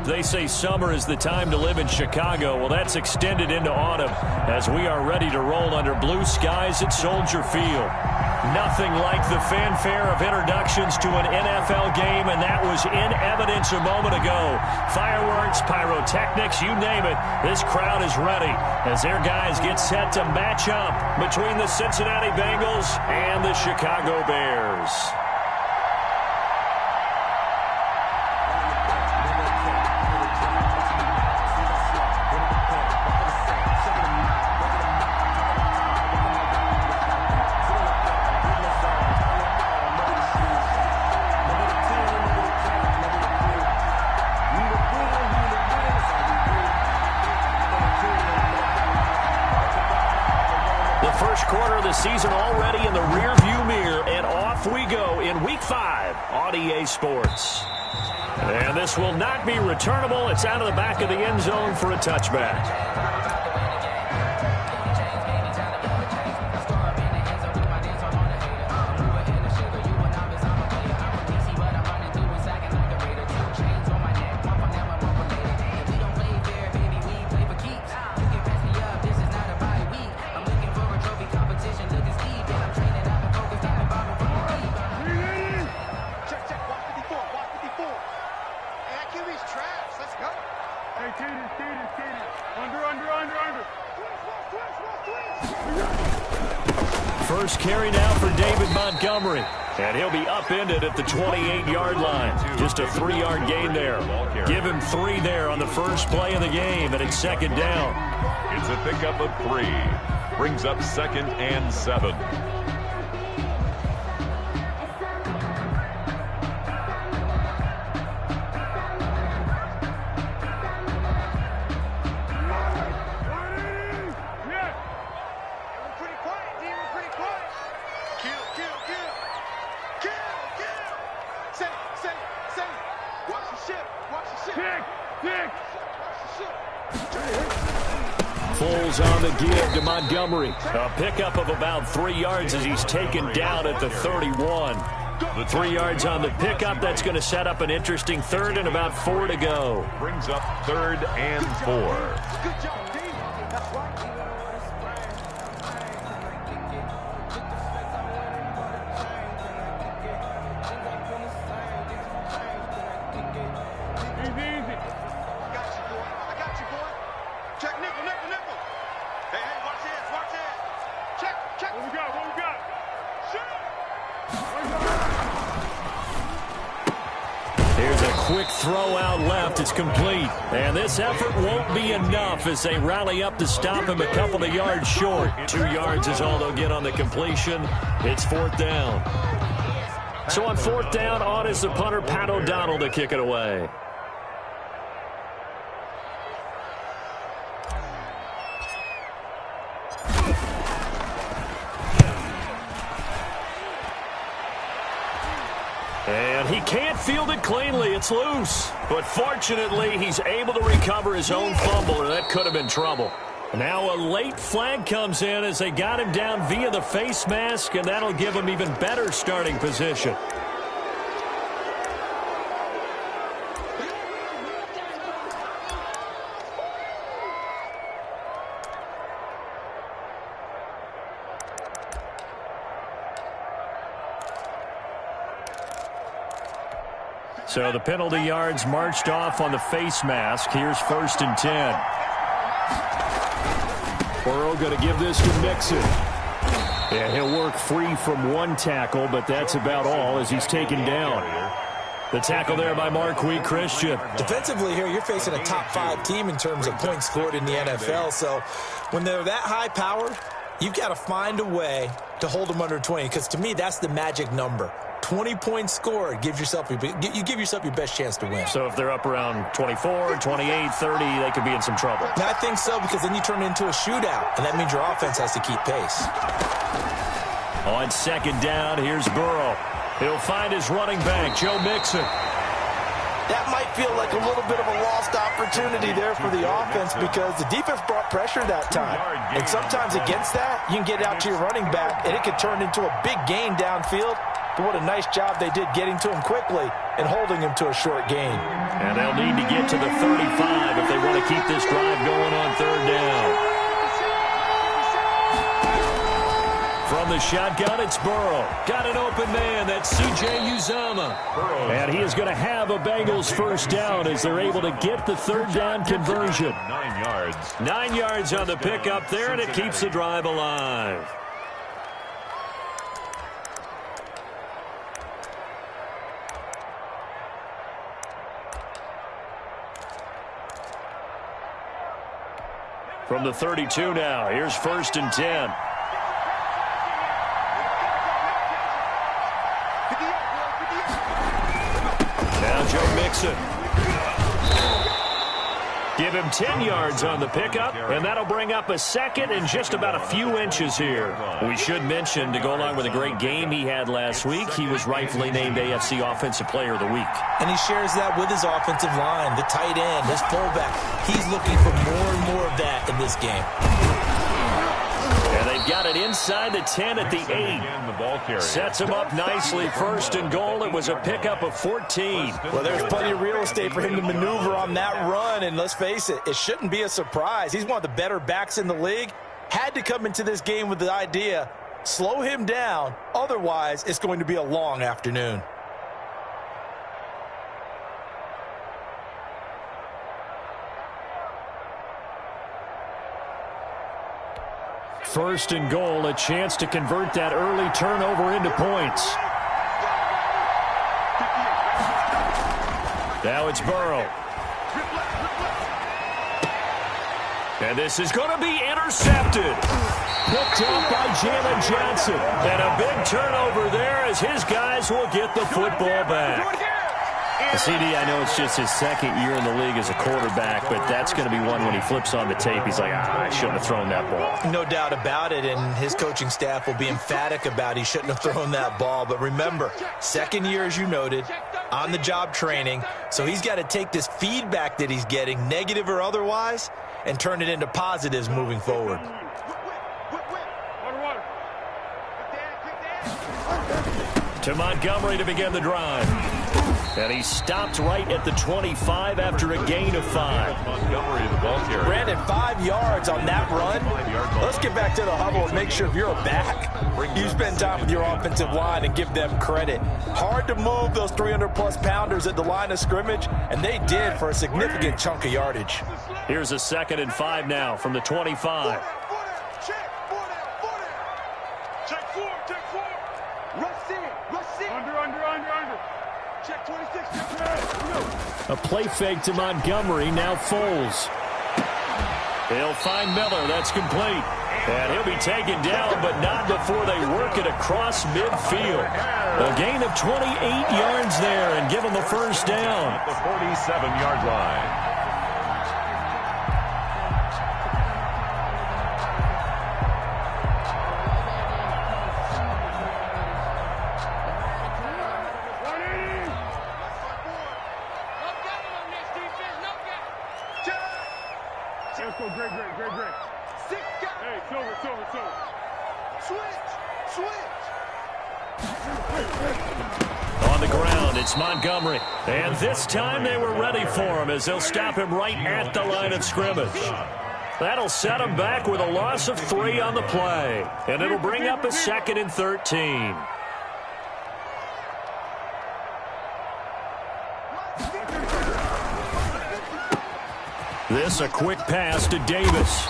They say summer is the time to live in Chicago. Well, that's extended into autumn as we are ready to roll under blue skies at Soldier Field. Nothing like the fanfare of introductions to an NFL game, and that was in evidence a moment ago. Fireworks, pyrotechnics, you name it. This crowd is ready as their guys get set to match up between the Cincinnati Bengals and the Chicago Bears. First quarter of the season already in the rearview mirror, and off we go in Week 5 on EA Sports. And this will not be returnable. It's out of the back of the end zone for a touchback. First carry now for David Montgomery. And he'll be upended at the 28-yard line. Just a 3-yard gain there. Give him 3 there on the first play of the game, and it's second down. It's a pickup of 3. Brings up 2nd and 7. Foles on the give to Montgomery. A pickup of about 3 yards as he's taken down at the 31. The 3 yards on the pickup. That's going to set up an interesting third and about 4 to go. Brings up 3rd and 4. Good job, Dave. That's right. Quick throw out left. It's complete. And this effort won't be enough as they rally up to stop him a couple of yards short. 2 yards is all they'll get on the completion. It's 4th down. So on 4th down, on is the punter, Pat O'Donnell, to kick it away. And he can't field it cleanly. It's loose. But fortunately, he's able to recover his own fumble, or that could have been trouble. Now a late flag comes in as they got him down via the face mask, and that'll give him even better starting position. So the penalty yards marched off on the face mask. Here's 1st and 10. Burrow going to give this to Mixon. And he'll work free from 1 tackle, but that's about all as he's taken down. The tackle there by Marquis Christian. Defensively here, you're facing a top 5 team in terms of points scored in the NFL. So when they're that high powered, you've got to find a way to hold them under 20, because to me, that's the magic number. 20 points scored, you give yourself your best chance to win. So if they're up around 24, 28, 30, they could be in some trouble. And I think so, because then you turn it into a shootout, and that means your offense has to keep pace. On 2nd down, here's Burrow. He'll find his running back, Joe Mixon. That might feel like a little bit of a lost opportunity there for the offense, because the defense brought pressure that time. And sometimes against that, you can get out to your running back, and it could turn into a big gain downfield. but what a nice job they did getting to him quickly and holding him to a short gain. And they'll need to get to the 35 if they want to keep this drive going on third down. From the shotgun, it's Burrow. Got an open man. That's C.J. Uzomah. And he is going to have a Bengals first down as they're able to get the third down conversion. 9 yards. 9 yards on the pickup there, and it keeps the drive alive. From the 32 now, here's 1st and 10. Now Joe Mixon. Give him 10 yards on the pickup, and that'll bring up a second and just about a few inches here. We should mention, to go along with a great game he had last week, he was rightfully named AFC Offensive Player of the Week. And he shares that with his offensive line, the tight end, his fullback. He's looking for more and more of that in this game. And they've got it inside the 10 at the 8. Sets him up nicely. 1st and goal. It was a pickup of 14. Well, there's plenty of real estate for him to maneuver on that run. And let's face it, it shouldn't be a surprise. He's one of the better backs in the league. Had to come into this game with the idea, slow him down. Otherwise, it's going to be a long afternoon. First and goal, a chance to convert that early turnover into points. Now it's Burrow. And this is going to be intercepted. Picked up by Jalen Johnson. And a big turnover there as his guys will get the football back. CD, I know it's just his 2nd year in the league as a quarterback, but that's going to be one when he flips on the tape. He's like, I shouldn't have thrown that ball. No doubt about it, and his coaching staff will be emphatic about he shouldn't have thrown that ball. But remember, 2nd year, as you noted, on-the-job training, so he's got to take this feedback that he's getting, negative or otherwise, and turn it into positives moving forward. To Montgomery to begin the drive. And he stopped right at the 25 after a gain of 5. Montgomery, the ball carrier. Brandon, 5 yards on that run. Let's get back to the huddle and make sure if you're a back, you spend time with your offensive line and give them credit. Hard to move those 300-plus pounders at the line of scrimmage, and they did for a significant chunk of yardage. Here's a 2nd and 5 now from the 25. A play fake to Montgomery, now Foles. He'll find Miller, that's complete. And he'll be taken down, but not before they work it across midfield. A gain of 28 yards there and give him the first down. At the 47-yard line. On the ground, it's Montgomery. And this time they were ready for him as they'll stop him right at the line of scrimmage. That'll set him back with a loss of 3 on the play. And it'll bring up a 2nd and 13. This a quick pass to Davis.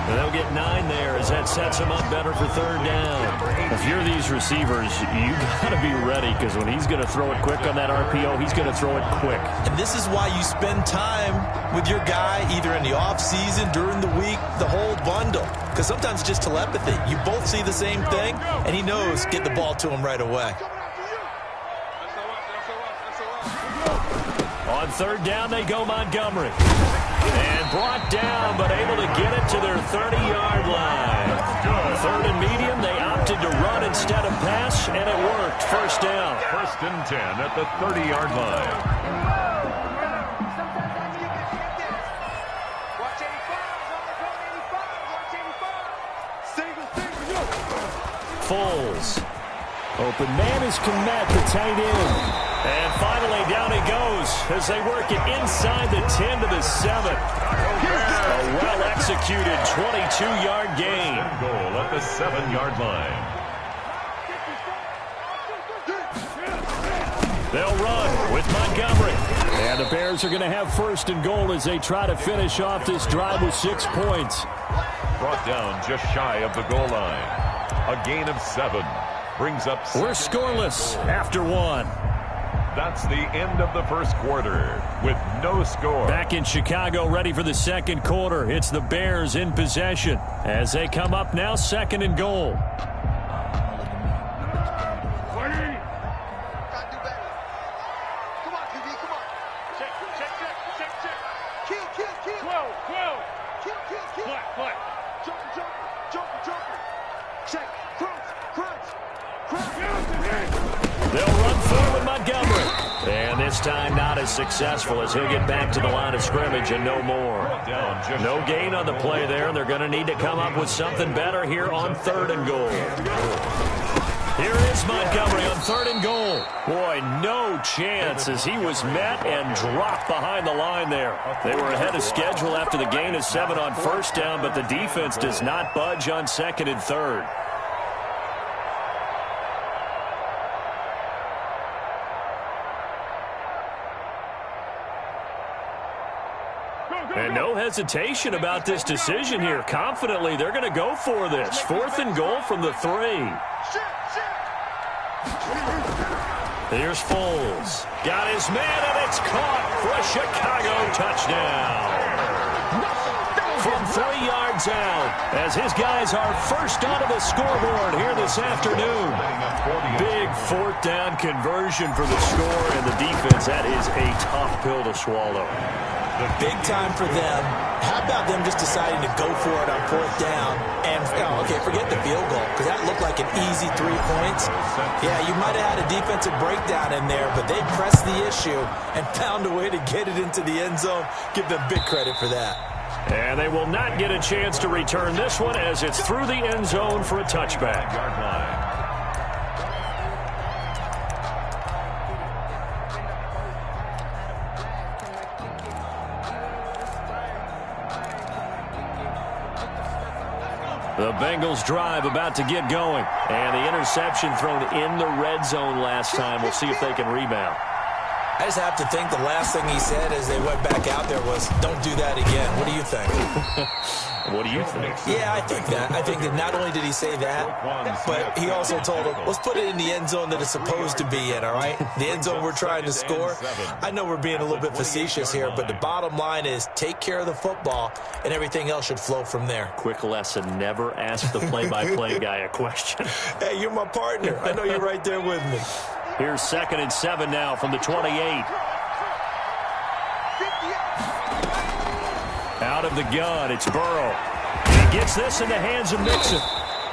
And they'll get 9 there as that sets him up better for third down. If you're these receivers, you got to be ready because when he's going to throw it quick on that RPO, he's going to throw it quick. And this is why you spend time with your guy either in the offseason, during the week, the whole bundle. Because sometimes it's just telepathy. You both see the same thing, and he knows get the ball to him right away. On third down, they go Montgomery. And brought down, but able to get it to their 30-yard line. 3rd and medium, they opted to run instead of pass, and it worked. First down. 1st and 10 at the 30-yard line. Foles. Open man is Komet, the tight end. And finally, down he goes as they work it inside the 10 to the 7. A well-executed 22-yard gain. Goal at the 7-yard line. They'll run with Montgomery. And the Bears are going to have first and goal as they try to finish off this drive with 6 points. Brought down just shy of the goal line. A gain of 7. Brings up... We're scoreless after 1. That's the end of the first quarter with no score. Back in Chicago, ready for the second quarter. It's the Bears in possession as they come up now, second and goal. They'll run forward Montgomery. And this time not as successful as he'll get back to the line of scrimmage and no more. No gain on the play there. They're going to need to come up with something better here on third and goal. Here is Montgomery on third and goal. Boy, no chance as he was met and dropped behind the line there. They were ahead of schedule after the gain of 7 on first down, but the defense does not budge on second and third. And no hesitation about this decision here. Confidently, they're going to go for this. Fourth and goal from the 3. Here's Foles. Got his man, and it's caught for a Chicago touchdown. From 3 yards out, as his guys are first onto the scoreboard here this afternoon. Big fourth down conversion for the score, and the defense, that is a tough pill to swallow. Big time for them. How about them just deciding to go for it on fourth down? And, okay, forget the field goal, because that looked like an easy 3 points. Yeah, you might have had a defensive breakdown in there, but they pressed the issue and found a way to get it into the end zone. Give them big credit for that. And they will not get a chance to return this one as it's through the end zone for a touchback. The Bengals drive about to get going. And the interception thrown in the red zone last time. We'll see if they can rebound. I just have to think the last thing he said as they went back out there was, don't do that again. What do you think? What do you think? Yeah, I think that. I think that not only did he say that, but he also told him, let's put it in the end zone that it's supposed to be in, all right? The end zone we're trying to score. I know we're being a little bit facetious here, but the bottom line is take care of the football, and everything else should flow from there. Quick lesson, never ask the play-by-play guy a question. Hey, you're my partner. I know you're right there with me. Here's 2nd and 7 now from the 28. Out of the gun, it's Burrow. He gets this in the hands of Mixon.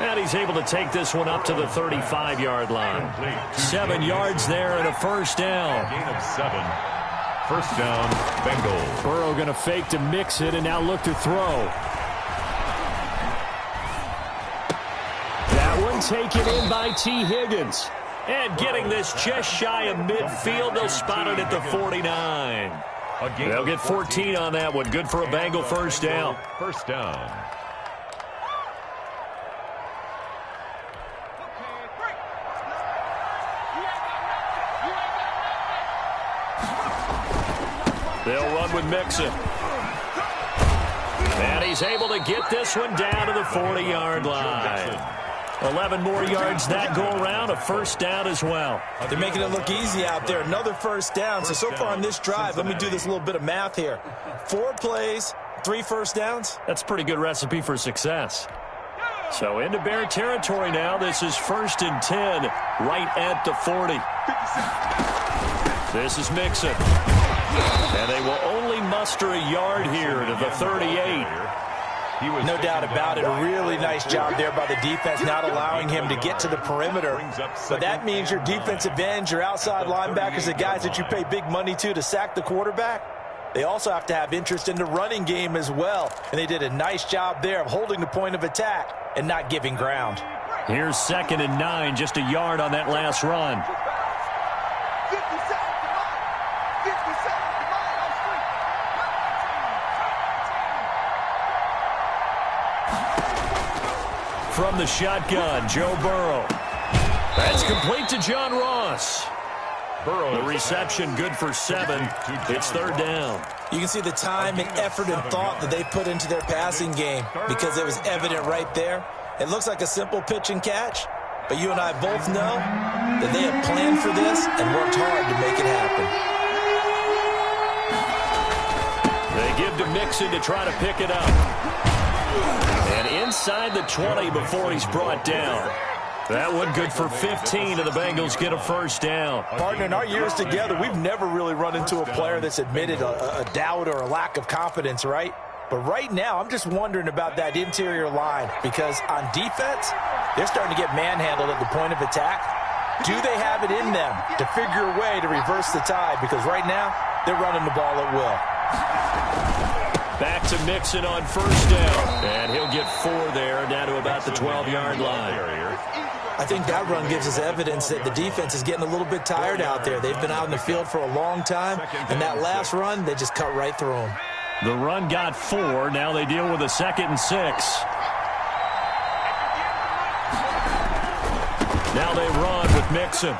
And he's able to take this one up to the 35-yard line. 7 yards there and a first down. Gain of 7. First down, Bengals. Burrow going to fake to mix it and now look to throw. That one taken in by T. Higgins. And getting this just shy of midfield, they'll spot it at the 49. They'll get 14 on that one. Good for a Bengal first down. First down. They'll run with Mixon. And he's able to get this one down to the 40-yard line. 11 more yards that go around, a first down as well. They're making it look easy out there. Another first down. So far on this drive, let me do this little bit of math here. 4 plays, 3 first downs. That's a pretty good recipe for success. So into Bear territory now. This is 1st and 10, right at the 40. This is Mixon. And they will only muster a yard here to the 38. No doubt about it. A really nice job there by the defense, not allowing him to get to the perimeter. But that means your defensive ends, your outside linebackers, the guys that you pay big money to sack the quarterback, they also have to have interest in the running game as well. And they did a nice job there of holding the point of attack and not giving ground. Here's 2nd and 9, just a yard on that last run. 57 to mine. 57 to mine. On street. From the shotgun, Joe Burrow. That's complete to John Ross. The reception good for 7. It's 3rd down. You can see the time and effort and thought that they put into their passing game because it was evident right there. It looks like a simple pitch and catch, but you and I both know that they have planned for this and worked hard to make it happen. They give to Mixon to try to pick it up. And inside the 20 before he's brought down. That one good for 15, and the Bengals get a 1st down. Partner, in our years together, we've never really run into a player that's admitted a doubt or a lack of confidence, right? But right now, I'm just wondering about that interior line because on defense, they're starting to get manhandled at the point of attack. Do they have it in them to figure a way to reverse the tide? Because right now, they're running the ball at will. Back to Mixon on 1st down, and he'll get 4 there, down to about the 12-yard line. I think that run gives us evidence that the defense is getting a little bit tired out there. They've been out in the field for a long time, and that last run, they just cut right through them. The run got 4. Now they deal with a 2nd and 6. Now they run with Mixon.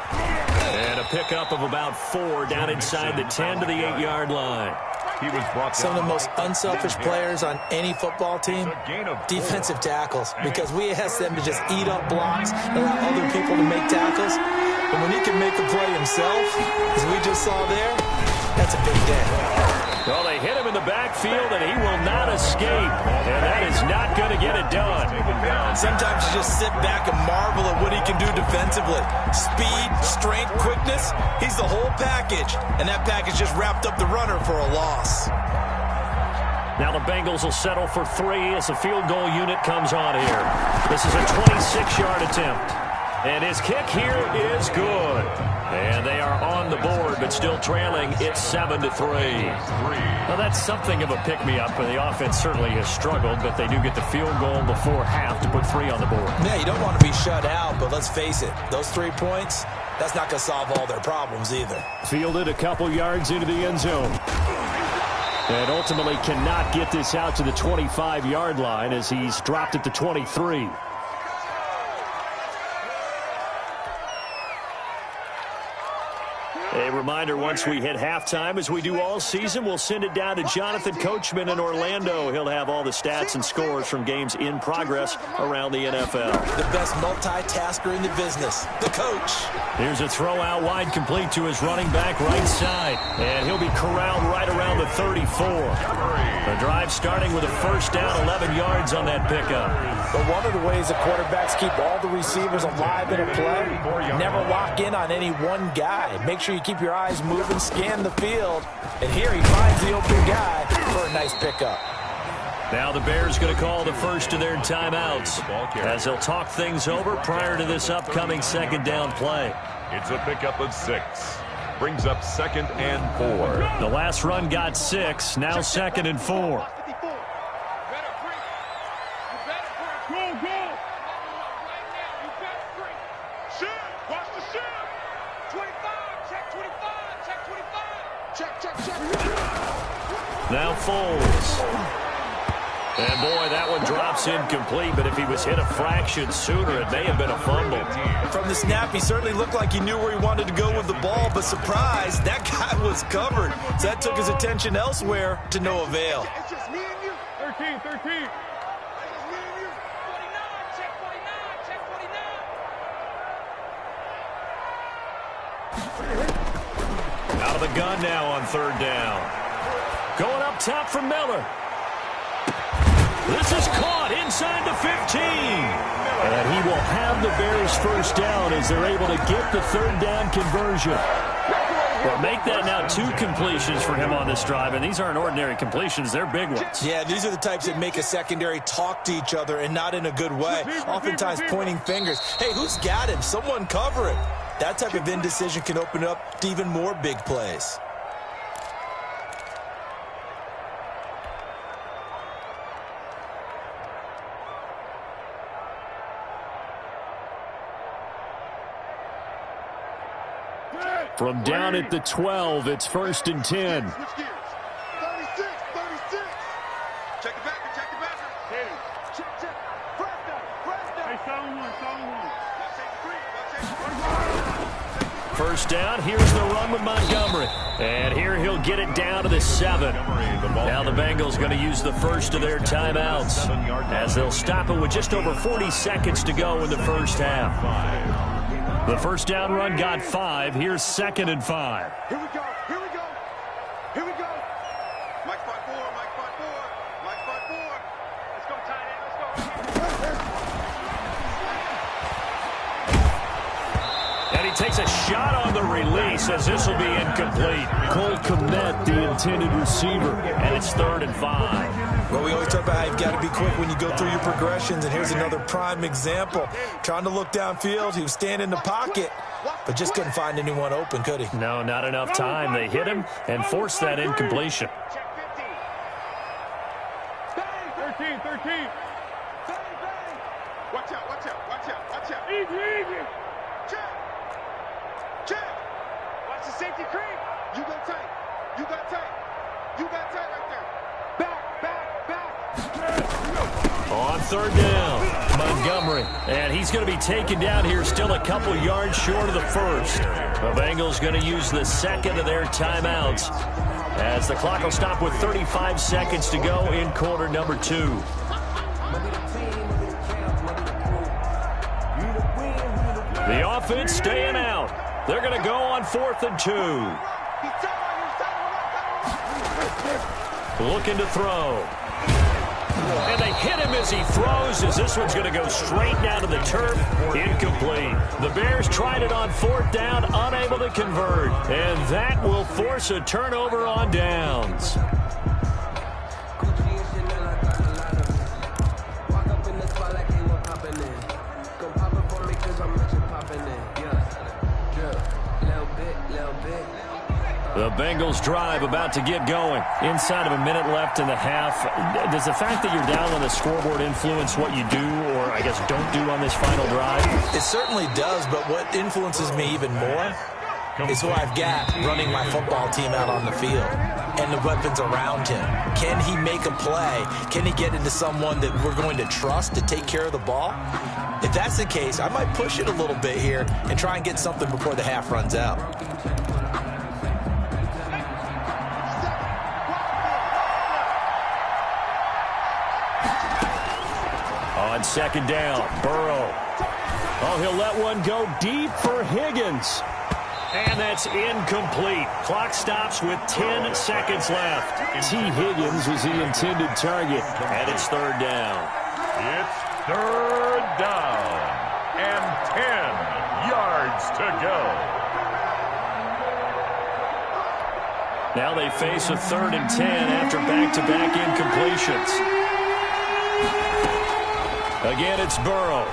And a pickup of about 4 down inside the 10 to the 8-yard line. Some of the most unselfish players on any football team, defensive tackles, because we ask them to just eat up blocks and allow other people to make tackles. But when he can make a play himself, as we just saw there, that's a big day. Well, they hit him in the backfield, and he will not escape. And that is not going to get it done. Sometimes you just sit back and marvel at what he can do defensively. Speed, strength, quickness, he's the whole package. And that package just wrapped up the runner for a loss. Now the Bengals will settle for 3 as the field goal unit comes on here. This is a 26-yard attempt. And his kick here is good. And they are on the board, but still trailing. It's 7-3. Well, that's something of a pick-me-up. The offense certainly has struggled, but they do get the field goal before half to put 3 on the board. Yeah, you don't want to be shut out, but let's face it. Those 3 points, that's not going to solve all their problems either. Fielded a couple yards into the end zone. And ultimately cannot get this out to the 25-yard line as he's dropped at the 23. A reminder, once we hit halftime, as we do all season, we'll send it down to Jonathan Coachman in Orlando. He'll have all the stats and scores from games in progress around the NFL. The best multitasker in the business, the coach. Here's a throw out wide, complete to his running back right side. And he'll be corralled right around the 34. The drive starting with a 1st down, 11 yards on that pickup. But one of the ways the quarterbacks keep all the receivers alive in a play, never lock in on any one guy. Make sure you keep your eyes moving, scan the field. And here he finds the open guy for a nice pickup. Now the Bears going to call the first of their timeouts as they'll talk things over prior to this upcoming 2nd down play. It's a pickup of 6. Brings up 2nd and 4. The last run got 6. Now 2nd and 4. Now Foles. And boy, that one drops incomplete, but if he was hit a fraction sooner, it may have been a fumble. From the snap, he certainly looked like he knew where he wanted to go with the ball, but surprise, that guy was covered. So that took his attention elsewhere to no avail. It's just me and you. 13. It's just me and you. 49. Check 49. Check 49. Out of the gun now on 3rd down. Going up top for Miller. This is caught inside the 15. And he will have the Bears 1st down as they're able to get the 3rd down conversion. Well, make that now 2 completions for him on this drive, and these aren't ordinary completions. They're big ones. Yeah, these are the types that make a secondary talk to each other and not in a good way. Oftentimes pointing fingers. Hey, who's got him? Someone cover it. That type of indecision can open up to even more big plays. From down at the 12, it's 1st and 10. Switch gears. 36. Check the backer. Check. Press down. Hey, sound one. Watch that 3. First down, here's the run with Montgomery. And here he'll get it down to the 7. Now the Bengals going to use the first of their timeouts as they'll stop it with just over 40 seconds to go in the first half. The first down run got 5. Here's 2nd and 5. Here we go. Mike spot 4. Let's go, tight end. Let's go. And he takes a shot on the release as this will be incomplete. Cole Kmet, the intended receiver, and it's 3rd and 5. Well, we always talk about how you've got to be quick when you go through your progressions, and here's another prime example. Trying to look downfield, he was standing in the pocket, but just couldn't find anyone open, could he? No, not enough time. They hit him and forced that incompletion. Check 15. 13. Bang. Watch out. Easy. Check. Watch the safety creep. You got tight right there. Back. On 3rd down, Montgomery. And he's going to be taken down here still a couple yards short of the first. The Bengals going to use the 2nd of their timeouts as the clock will stop with 35 seconds to go in quarter number 2. The offense staying out. They're going to go on 4th and 2. Looking to throw. And they hit him as he throws, as this one's going to go straight down to the turf. Incomplete. The Bears tried it on 4th down, unable to convert. And that will force a turnover on downs. The Bengals drive about to get going. Inside of a minute left in the half. Does the fact that you're down on the scoreboard influence what you do, or I guess don't do on this final drive? It certainly does, but what influences me even more is who I've got running my football team out on the field and the weapons around him. Can he make a play? Can he get into someone that we're going to trust to take care of the ball? If that's the case, I might push it a little bit here and try and get something before the half runs out. On 2nd down, Burrow. Oh, he'll let one go deep for Higgins. And that's incomplete. Clock stops with 10 seconds left. T. Higgins was the intended target. And it's 3rd down. It's 3rd down and 10 yards to go. Now they face a 3rd and 10 after back-to-back incompletions. Again, it's Burrow.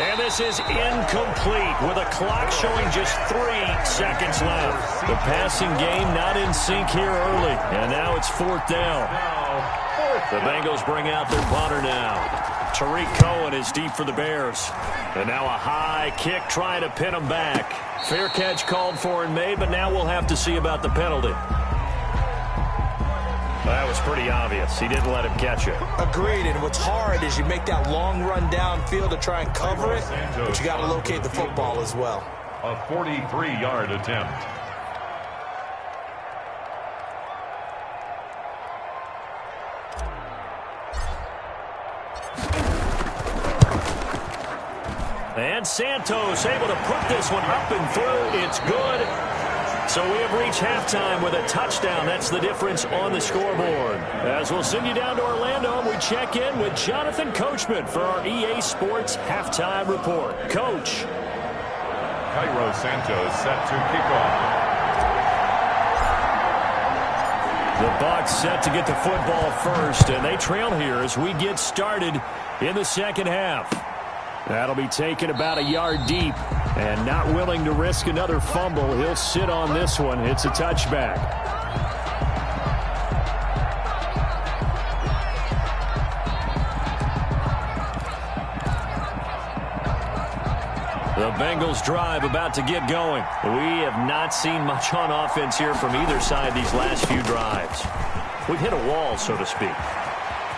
And this is incomplete with a clock showing just 3 seconds left. The passing game not in sync here early. And now it's 4th down. The Bengals bring out their punter now. Tariq Cohen is deep for the Bears. And now a high kick trying to pin him back. Fair catch called for and made, but now we'll have to see about the penalty. That was pretty obvious. He didn't let him catch it. Agreed, and what's hard is you make that long run downfield to try and cover it, but you got to locate the football as well. A 43-yard attempt. And Santos able to put this one up and through. It's good. So we have reached halftime with a touchdown. That's the difference on the scoreboard. As we'll send you down to Orlando, we check in with Jonathan Coachman for our EA Sports Halftime Report. Coach. Cairo Santos set to kick off. The Bucs set to get the football first, and they trail here as we get started in the second half. That'll be taken about a yard deep, and not willing to risk another fumble. He'll sit on this one. It's a touchback. The Bengals drive about to get going. We have not seen much on offense here from either side these last few drives. We've hit a wall, so to speak.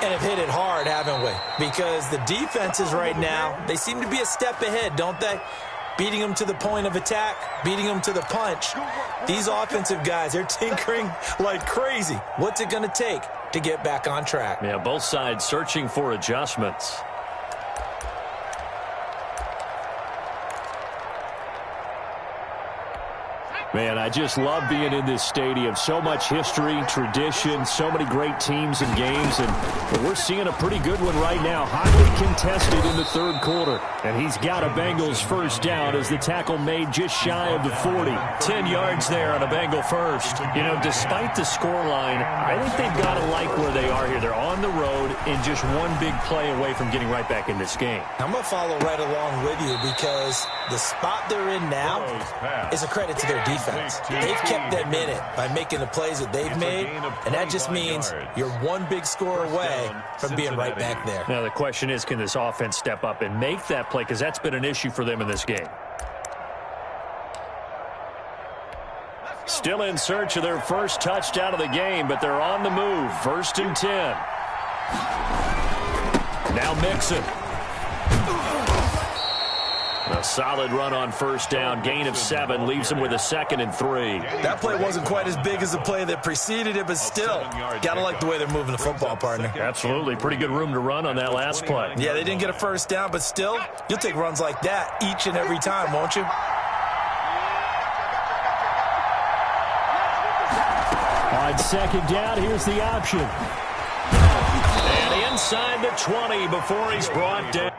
And have hit it hard, haven't we? Because the defenses right now, they seem to be a step ahead, don't they? Beating them to the point of attack, beating them to the punch. These offensive guys, they're tinkering like crazy. What's it going to take to get back on track? Yeah, both sides searching for adjustments. Man, I just love being in this stadium. So much history, tradition, so many great teams and games, and we're seeing a pretty good one right now. Highly contested in the third quarter, and he's got a Bengals first down as the tackle made just shy of the 40. 10 yards there on a Bengal first. You know, despite the scoreline, I think they've got to like where they are here. They're on the road and just one big play away from getting right back in this game. I'm going to follow right along with you because the spot they're in now is a credit to their defense. They've kept them in it by making the plays that they've made, and that just means you're one big score away from being right back there. Now the question is, can this offense step up and make that play, because that's been an issue for them in this game. Still in search of their first touchdown of the game, but they're on the move. 1st and 10. Now Mixon. A solid run on first down. Gain of 7 leaves him with a 2nd and 3. That play wasn't quite as big as the play that preceded it, but still, got to like the way they're moving the football, partner. Absolutely. Pretty good room to run on that last play. Yeah, they didn't get a first down, but still, you'll take runs like that each and every time, won't you? On 2nd down, here's the option. And inside the 20 before he's brought down.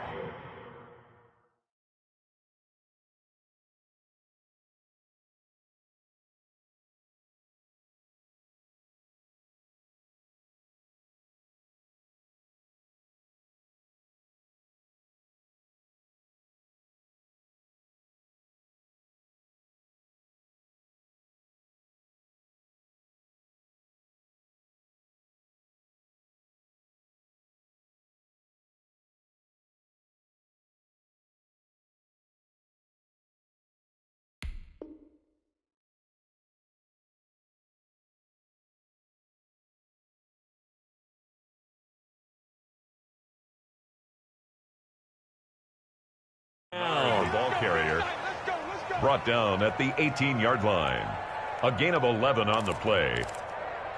The ball carrier brought down at the 18-yard line. A gain of 11 on the play.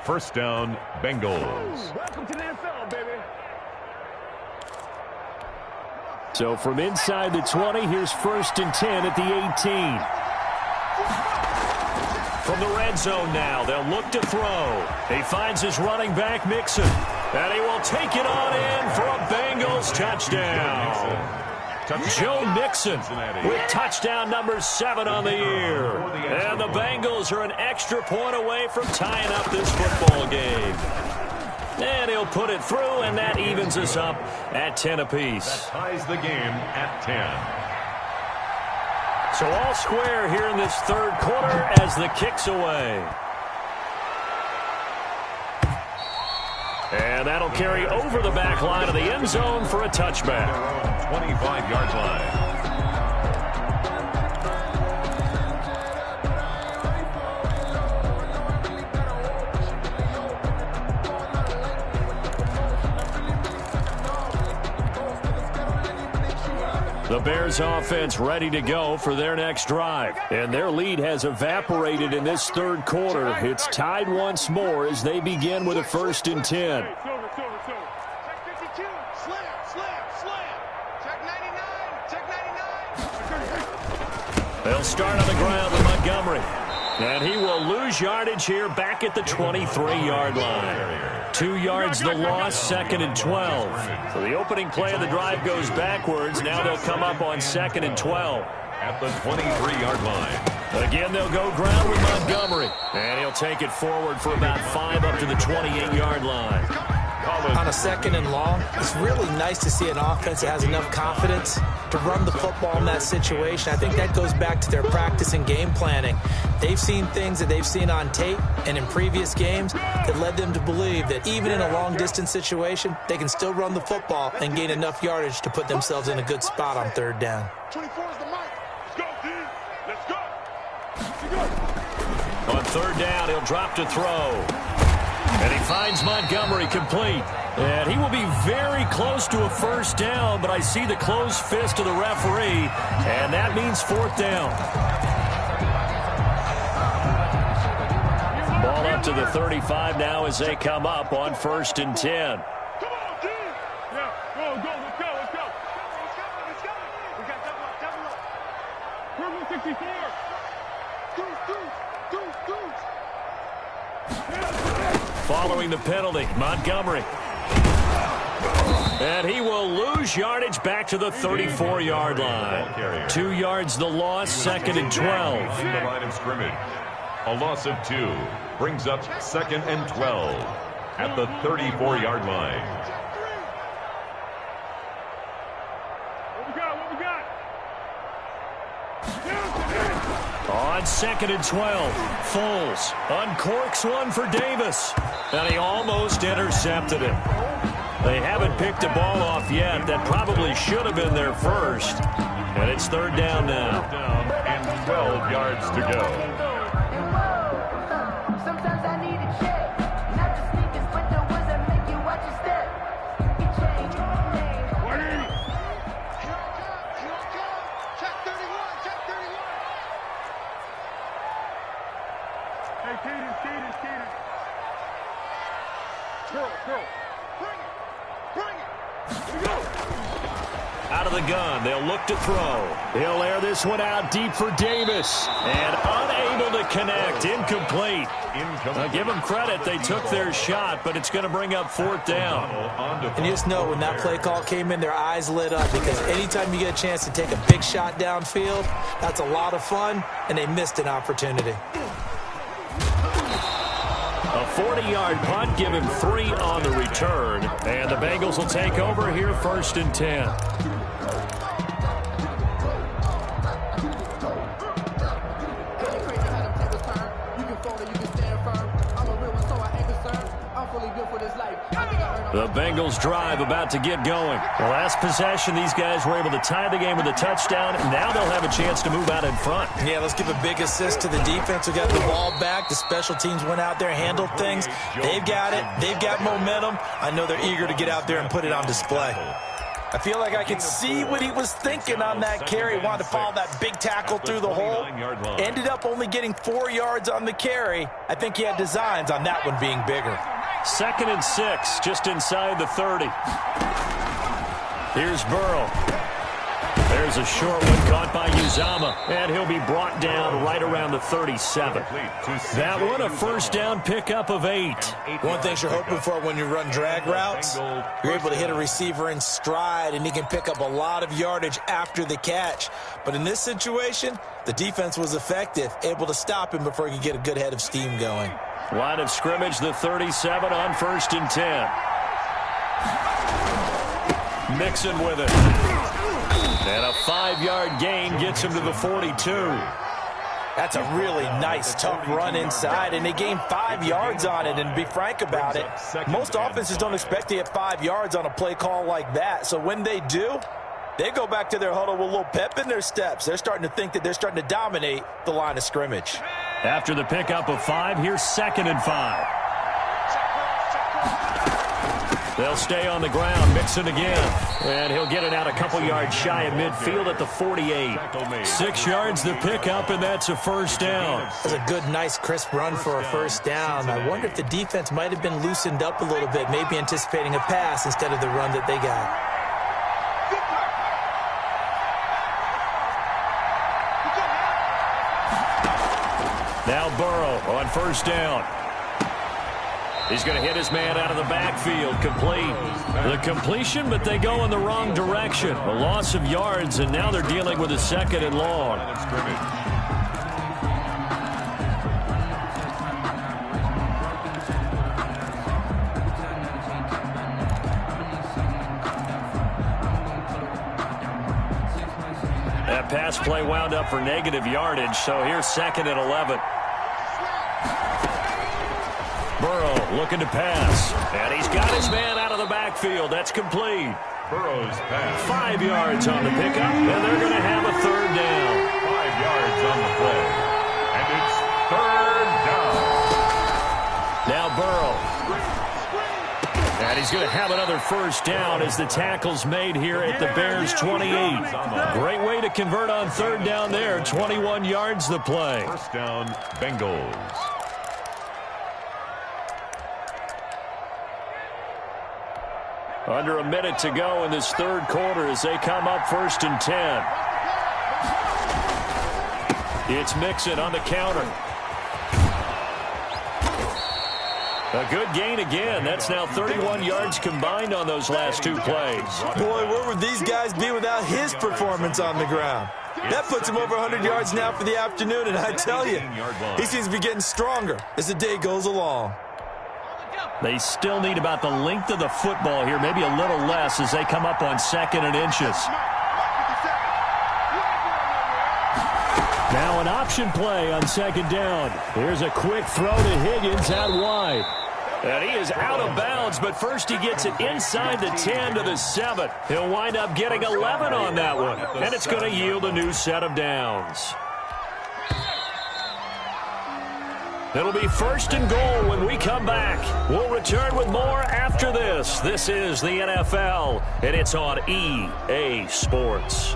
First down, Bengals. Welcome to the NFL, baby. So from inside the 20, here's 1st and 10 at the 18. From the red zone now, they'll look to throw. He finds his running back, Mixon. And he will take it on in for a Bengals touchdown. Joe Mixon with touchdown number 7 on the year. And the Bengals are an extra point away from tying up this football game. And he'll put it through, and that evens us up at 10 apiece. That ties the game at 10. So all square here in this third quarter as the kick's away. And that'll carry over the back line of the end zone for a touchback. 25-yard line. The Bears offense ready to go for their next drive. And their lead has evaporated in this third quarter. It's tied once more as they begin with a 1st and 10. Check 52. Slam. Check 99. Check 99. They'll start on the ground with Montgomery. And he will lose yardage here back at the 23-yard line. 2 yards the loss, 2nd and 12. So the opening play of the drive goes backwards. Now they'll come up on 2nd and 12. At the 23-yard line. Again, they'll go ground with Montgomery. And he'll take it forward for about 5 up to the 28-yard line. On a 2nd and long, it's really nice to see an offense that has enough confidence to run the football in that situation. I think that goes back to their practice and game planning. They've seen things that they've seen on tape and in previous games that led them to believe that even in a long-distance situation, they can still run the football and gain enough yardage to put themselves in a good spot on 3rd down. 24 is the mic. On third down, he'll drop to throw. And he finds Montgomery complete. And he will be very close to a first down, but I see the closed fist of the referee, and that means fourth down. Ball up to the 35 now as they come up on 1st and 10. Come on, team. Yeah, go, let's go. We got double up. Purple 64. Following the penalty, Montgomery. And he will lose yardage back to the 34-yard line. 2 yards the loss, 2nd and 12. In the line of scrimmage. A loss of 2 brings up 2nd and 12 at the 34-yard line. What we got? On 2nd and 12, Foles uncorks one for Davis, and he almost intercepted it. They haven't picked a ball off yet. That probably should have been their first, and it's 3rd down now. Down and 12 yards to go. Sometimes I need a check, not the sneakers, but the ones that make you watch your step. You change your name. Check 31. Hey, Kaden. Girl. Bring it. Here we go. Out of the gun, they'll look to throw. He'll air this one out deep for Davis, and unable to connect, incomplete. Now, give them credit, they took their shot, but it's going to bring up 4th down. And you just know when that play call came in, their eyes lit up, because anytime you get a chance to take a big shot downfield, that's a lot of fun, and they missed an opportunity. A 40-yard punt, give him 3 on the return, and the Bengals will take over here 1st and 10. The Bengals drive about to get going. The last possession, these guys were able to tie the game with a touchdown, and now they'll have a chance to move out in front. Yeah, let's give a big assist to the defense who got the ball back. The special teams went out there, handled things. They've got it. They've got momentum. I know they're eager to get out there and put it on display. I feel like I can see what he was thinking on that carry. Wanted to follow that big tackle through the hole. Ended up only getting 4 yards on the carry. I think he had designs on that one being bigger. 2nd and 6, just inside the 30. Here's Burrow. There's a short one caught by Uzama, and he'll be brought down right around the 37. That one, a first down pickup of 8. One thing you're hoping for when you run drag routes, you're able to hit a receiver in stride, and he can pick up a lot of yardage after the catch. But in this situation, the defense was effective, able to stop him before he could get a good head of steam going. Line of scrimmage, the 37 on 1st and 10. Mixon with it. And a 5-yard gain gets him to the 42. That's a really nice, tough run inside, and they gained 5 yards on it. And to be frank about it, most offenses don't expect to get 5 yards on a play call like that. So when they do, they go back to their huddle with a little pep in their steps. They're starting to think that they're starting to dominate the line of scrimmage. After the pickup of 5, here's 2nd and 5. They'll stay on the ground, Mixon again. And he'll get it out a couple yards shy of midfield at the 48. 6 yards the pickup, and that's a first down. That's a good, nice, crisp run for a first down. I wonder if the defense might have been loosened up a little bit, maybe anticipating a pass instead of the run that they got. Now Burrow on first down. He's going to hit his man out of the backfield, complete. The completion, but they go in the wrong direction. A loss of yards, and now they're dealing with a 2nd and long. That pass play wound up for negative yardage, so here's 2nd and 11. Burrow looking to pass, and he's got his man out of the backfield. That's complete. Burrow's pass. 5 yards on the pickup, and they're going to have a 3rd down. 5 yards on the play. And it he's going to have another first down as the tackle's made here at the Bears' 28. Great way to convert on third down there. 21 yards the play. First down, Bengals. Under a minute to go in this third quarter as they come up 1st and 10. It's Mixon on the counter. A good gain again. That's now 31 yards combined on those last 2 plays. Boy, where would these guys be without his performance on the ground? That puts him over 100 yards now for the afternoon, and I tell you, he seems to be getting stronger as the day goes along. They still need about the length of the football here, maybe a little less as they come up on 2nd and inches. Now an option play on 2nd down. Here's a quick throw to Higgins out wide. And he is out of bounds, but first he gets it inside the 10 to the 7. He'll wind up getting 11 on that one, and it's going to yield a new set of downs. It'll be 1st and goal when we come back. We'll return with more after this. This is the NFL, and it's on EA Sports.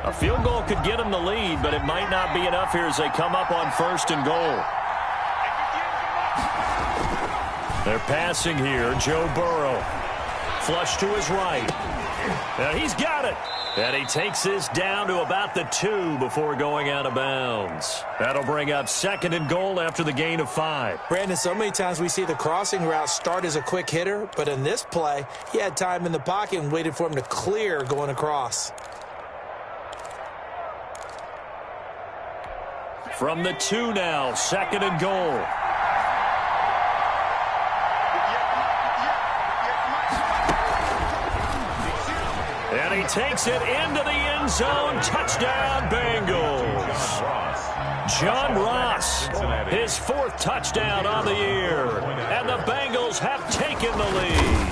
A field goal could get them the lead, but it might not be enough here as they come up on 1st and goal. They're passing here. Joe Burrow. Flush to his right. Now he's got it. And he takes this down to about the 2 before going out of bounds. That'll bring up 2nd and goal after the gain of 5. Brandon, so many times we see the crossing route start as a quick hitter, but in this play, he had time in the pocket and waited for him to clear going across. From the 2 now, 2nd and goal. And he takes it into the end zone. Touchdown, Bengals. John Ross, his 4th touchdown on the year. And the Bengals have taken the lead.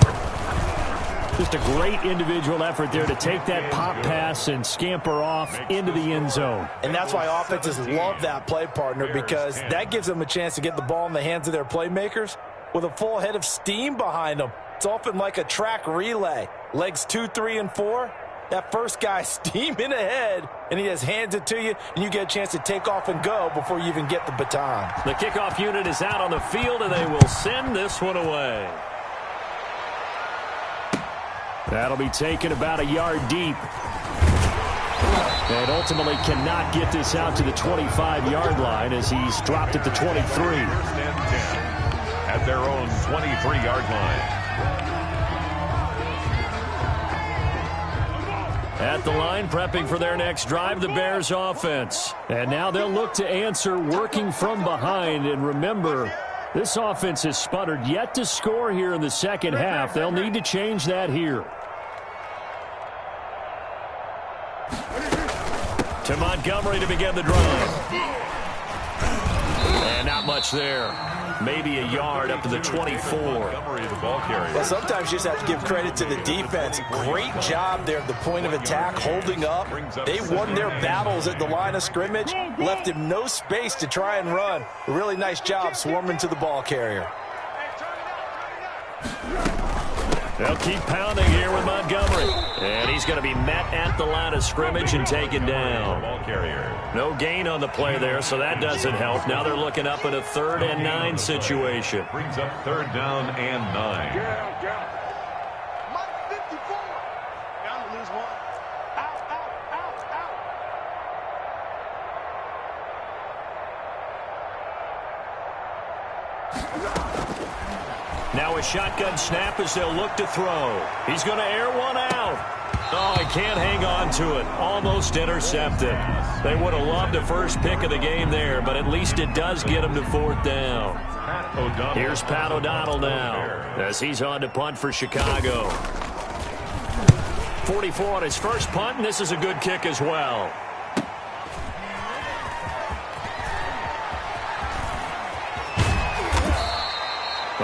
Just a great individual effort there to take that pop pass and scamper off into the end zone. And that's why offenses love that play partner, because that gives them a chance to get the ball in the hands of their playmakers with a full head of steam behind them. It's often like a track relay. Legs 2, 3, and 4. That first guy steaming ahead, and he just hands it to you, and you get a chance to take off and go before you even get the baton. The kickoff unit is out on the field, and they will send this one away. That'll be taken about a yard deep. And ultimately cannot get this out to the 25-yard line as he's dropped at the 23. First and 10 at their own 23-yard line. At the line, prepping for their next drive, the Bears offense. And now they'll look to answer working from behind. And remember, this offense has sputtered yet to score here in the second half. They'll need to change that here. To Montgomery to begin the drive. And not much there. Maybe a yard up to the 24. Montgomery, the ball carrier. Well, sometimes you just have to give credit to the defense. Great job there at the point of attack, holding up. They won their battles at the line of scrimmage, left him no space to try and run. A really nice job swarming to the ball carrier. They'll keep pounding here with Montgomery. And he's going to be met at the line of scrimmage and taken down. Ball carrier. No gain on the play there, so that doesn't help. Now they're looking up in a 3rd and 9 situation. Brings up 3rd down and 9. Mike 54. Down to lose 1. Out. Now a shotgun snap as they'll look to throw. He's going to air one out. Oh, he can't hang on to it. Almost intercepted. They would have loved the first pick of the game there, but at least it does get him to 4th down. Here's Pat O'Donnell now as he's on to punt for Chicago. 44 on his first punt, and this is a good kick as well.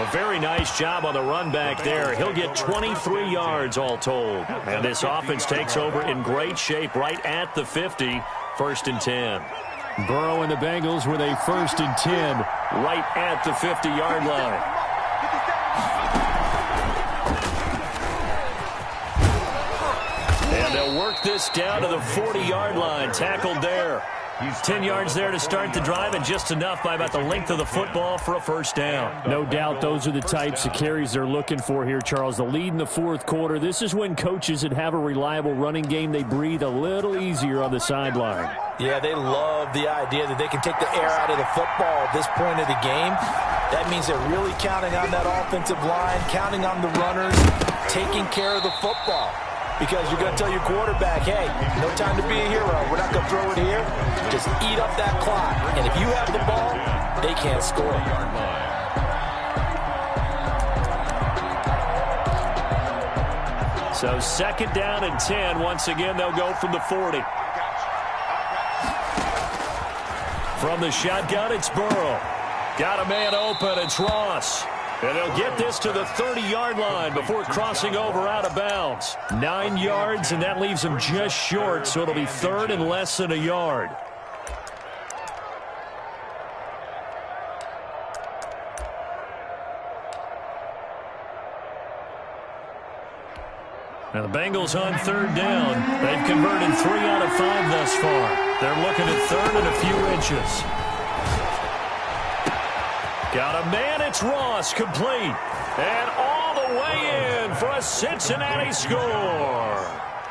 A very nice job on the run back there. He'll get 23 yards all told. And this offense takes over in great shape right at the 50, 1st and 10. Burrow and the Bengals with a 1st and 10 right at the 50-yard line. And they'll work this down to the 40-yard line. Tackled there. 10 yards there to start the drive, and just enough by about the length of the football for a 1st down. No doubt those are the types of carries they're looking for here, Charles. The lead in the 4th quarter. This is when coaches that have a reliable running game, they breathe a little easier on the sideline. Yeah, they love the idea that they can take the air out of the football at this point of the game. That means they're really counting on that offensive line, counting on the runners, taking care of the football. Because you're going to tell your quarterback, hey, no time to be a hero. We're not going to throw it here. Just eat up that clock. And if you have the ball, they can't score. So 2nd down and 10. Once again, they'll go from the 40. From the shotgun, it's Burrow. Got a man open. It's Ross. And they'll get this to the 30-yard line before crossing over out of bounds. 9 yards, and that leaves them just short, so it'll be 3rd and less than a yard. Now the Bengals on 3rd down. They've converted 3 out of 5 thus far. They're looking at 3rd and a few inches. Got a man, it's Ross, complete. And all the way in for a Cincinnati score.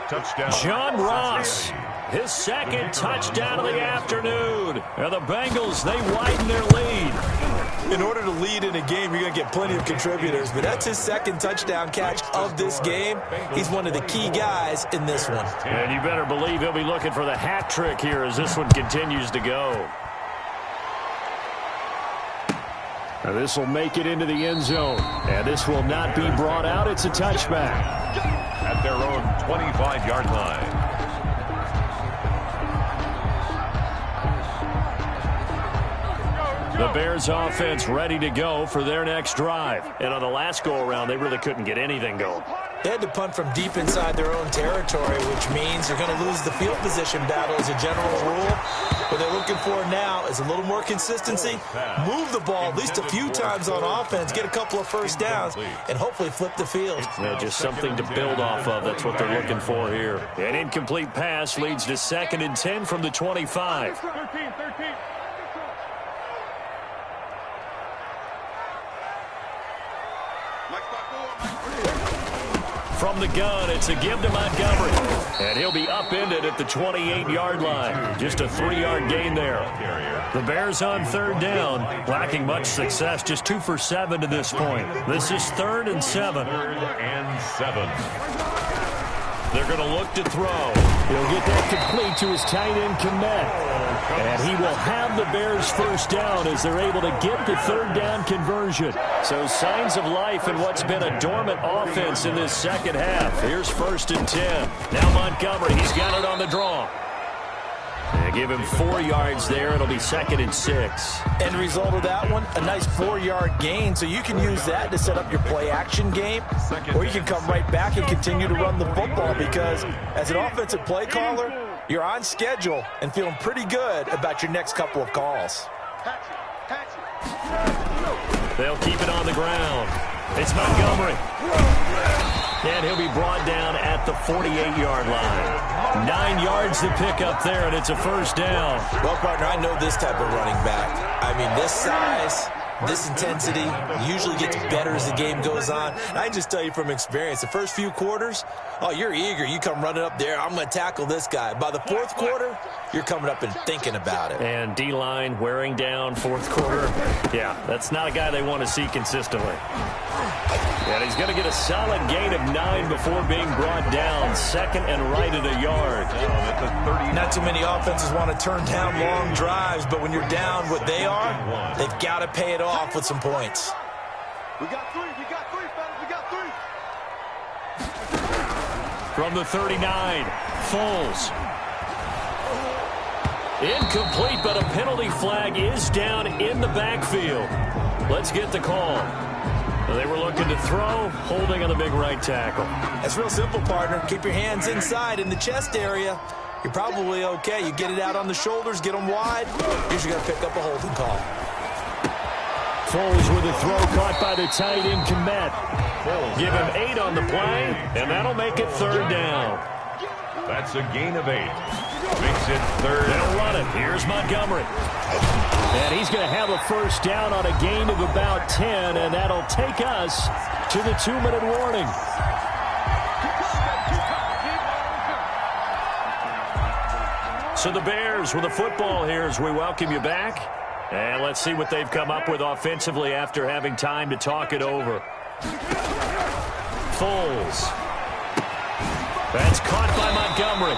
Touchdown. John Ross, his 2nd touchdown of the afternoon. And the Bengals, they widen their lead. In order to lead in a game, you're going to get plenty of contributors, but that's his 2nd touchdown catch of this game. He's one of the key guys in this one. And you better believe he'll be looking for the hat trick here as this one continues to go. Now this will make it into the end zone. And this will not be brought out. It's a touchback. At their own 25-yard line. The Bears offense ready to go for their next drive. And on the last go-around, they really couldn't get anything going. They had to punt from deep inside their own territory, which means they're going to lose the field position battle as a general rule. What they're looking for now is a little more consistency, move the ball at least a few times on offense, get a couple of 1st downs, and hopefully flip the field. Yeah, just something to build off of. That's what they're looking for here. An incomplete pass leads to 2nd and 10 from the 25. 13. From the gun, it's a give to Montgomery. And he'll be upended at the 28-yard line. Just a 3-yard gain there. The Bears on 3rd down, lacking much success, just 2 for 7 to this point. This is 3rd and 7. 3rd and 7. They're going to look to throw. He'll get that complete to his tight end, Komet. And he will have the Bears 1st down as they're able to get the 3rd down conversion. So signs of life in what's been a dormant offense in this 2nd half. Here's 1st and 10. Now Montgomery, he's got it on the draw. They give him 4 yards there. It'll be 2nd and 6. End result of that one, a nice 4-yard gain. So you can use that to set up your play-action game, or you can come right back and continue to run the football because as an offensive play caller, you're on schedule and feeling pretty good about your next couple of calls. They'll keep it on the ground. It's Montgomery. And he'll be brought down at the 48-yard line. 9 yards to pick up there, and it's a 1st down. Well, partner, I know this type of running back. I mean, this size, this intensity usually gets better as the game goes on. And I can just tell you from experience, the first few quarters, oh, you're eager. You come running up there, I'm going to tackle this guy. By the 4th quarter, you're coming up and thinking about it. And D-line wearing down 4th quarter. Yeah, that's not a guy they want to see consistently. And he's going to get a solid gain of 9 before being brought down. 2nd and right at a yard. Not too many offenses want to turn down long drives, but when you're down what they are, they've got to pay it off with some points. We got 3, fellas, we got 3. From the 39, Foles. Incomplete, but a penalty flag is down in the backfield. Let's get the call. They were looking to throw, holding on the big right tackle. That's real simple, partner. Keep your hands inside in the chest area. You're probably okay. You get it out on the shoulders, get them wide. Usually going to pick up a holding call. Foles with a throw caught by the tight end, Komet. Give him 8 on the play, and that'll make it 3rd down. That's a gain of 8. Makes it 3rd. They'll run it. Here's Montgomery. And he's going to have a 1st down on a gain of about 10, and that'll take us to the 2-minute warning. So the Bears with the football here as we welcome you back. And let's see what they've come up with offensively after having time to talk it over. Foles. That's caught by Montgomery.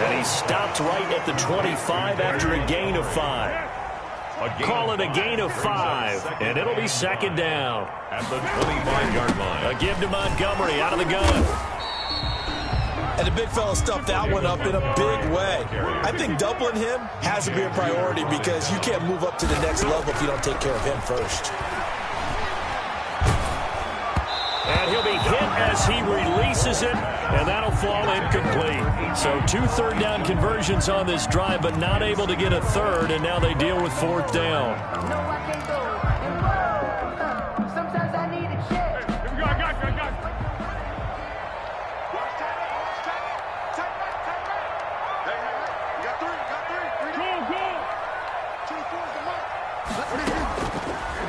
And he stopped right at the 25 after a gain of 5. Call it a gain of 5, and it'll be 2nd down. At the 25-yard line. A give to Montgomery out of the gun. And the big fella stuffed that one up in a big way. I think doubling him has to be a priority because you can't move up to the next level if you don't take care of him first. And he'll be hit as he releases it, and that'll fall incomplete. So 2 third-down conversions on this drive, but not able to get a 3rd, and now they deal with 4th down. No, I can't go. And whoa, sometimes I need a check. Here we go, I got you.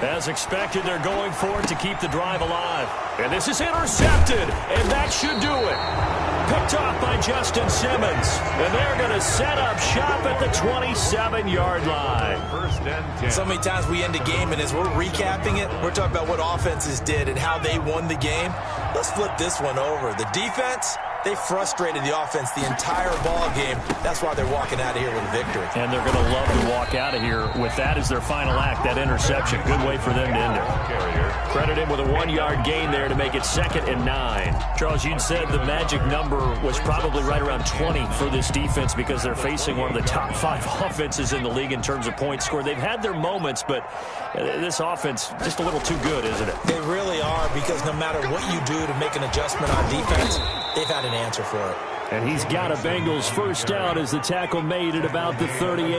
As expected, they're going for it to keep the drive alive. And this is intercepted, and that should do it. Picked off by Justin Simmons. And they're going to set up shop at the 27-yard line. 1st and 10. So many times we end a game, and as we're recapping it, we're talking about what offenses did and how they won the game. Let's flip this one over. The defense, they frustrated the offense the entire ball game. That's why they're walking out of here with a victory. And they're going to love to walk out of here with that as their final act, that interception. Good way for them to end it. Credit him with a 1-yard gain there to make it 2nd and 9. Charles, you'd said the magic number was probably right around 20 for this defense because they're facing one of the top 5 offenses in the league in terms of points scored. They've had their moments, but this offense just a little too good, isn't it? They really are, because no matter what you do to make an adjustment on defense, they've had an answer for it. And he's got a Bengals 1st down as the tackle made at about the 38.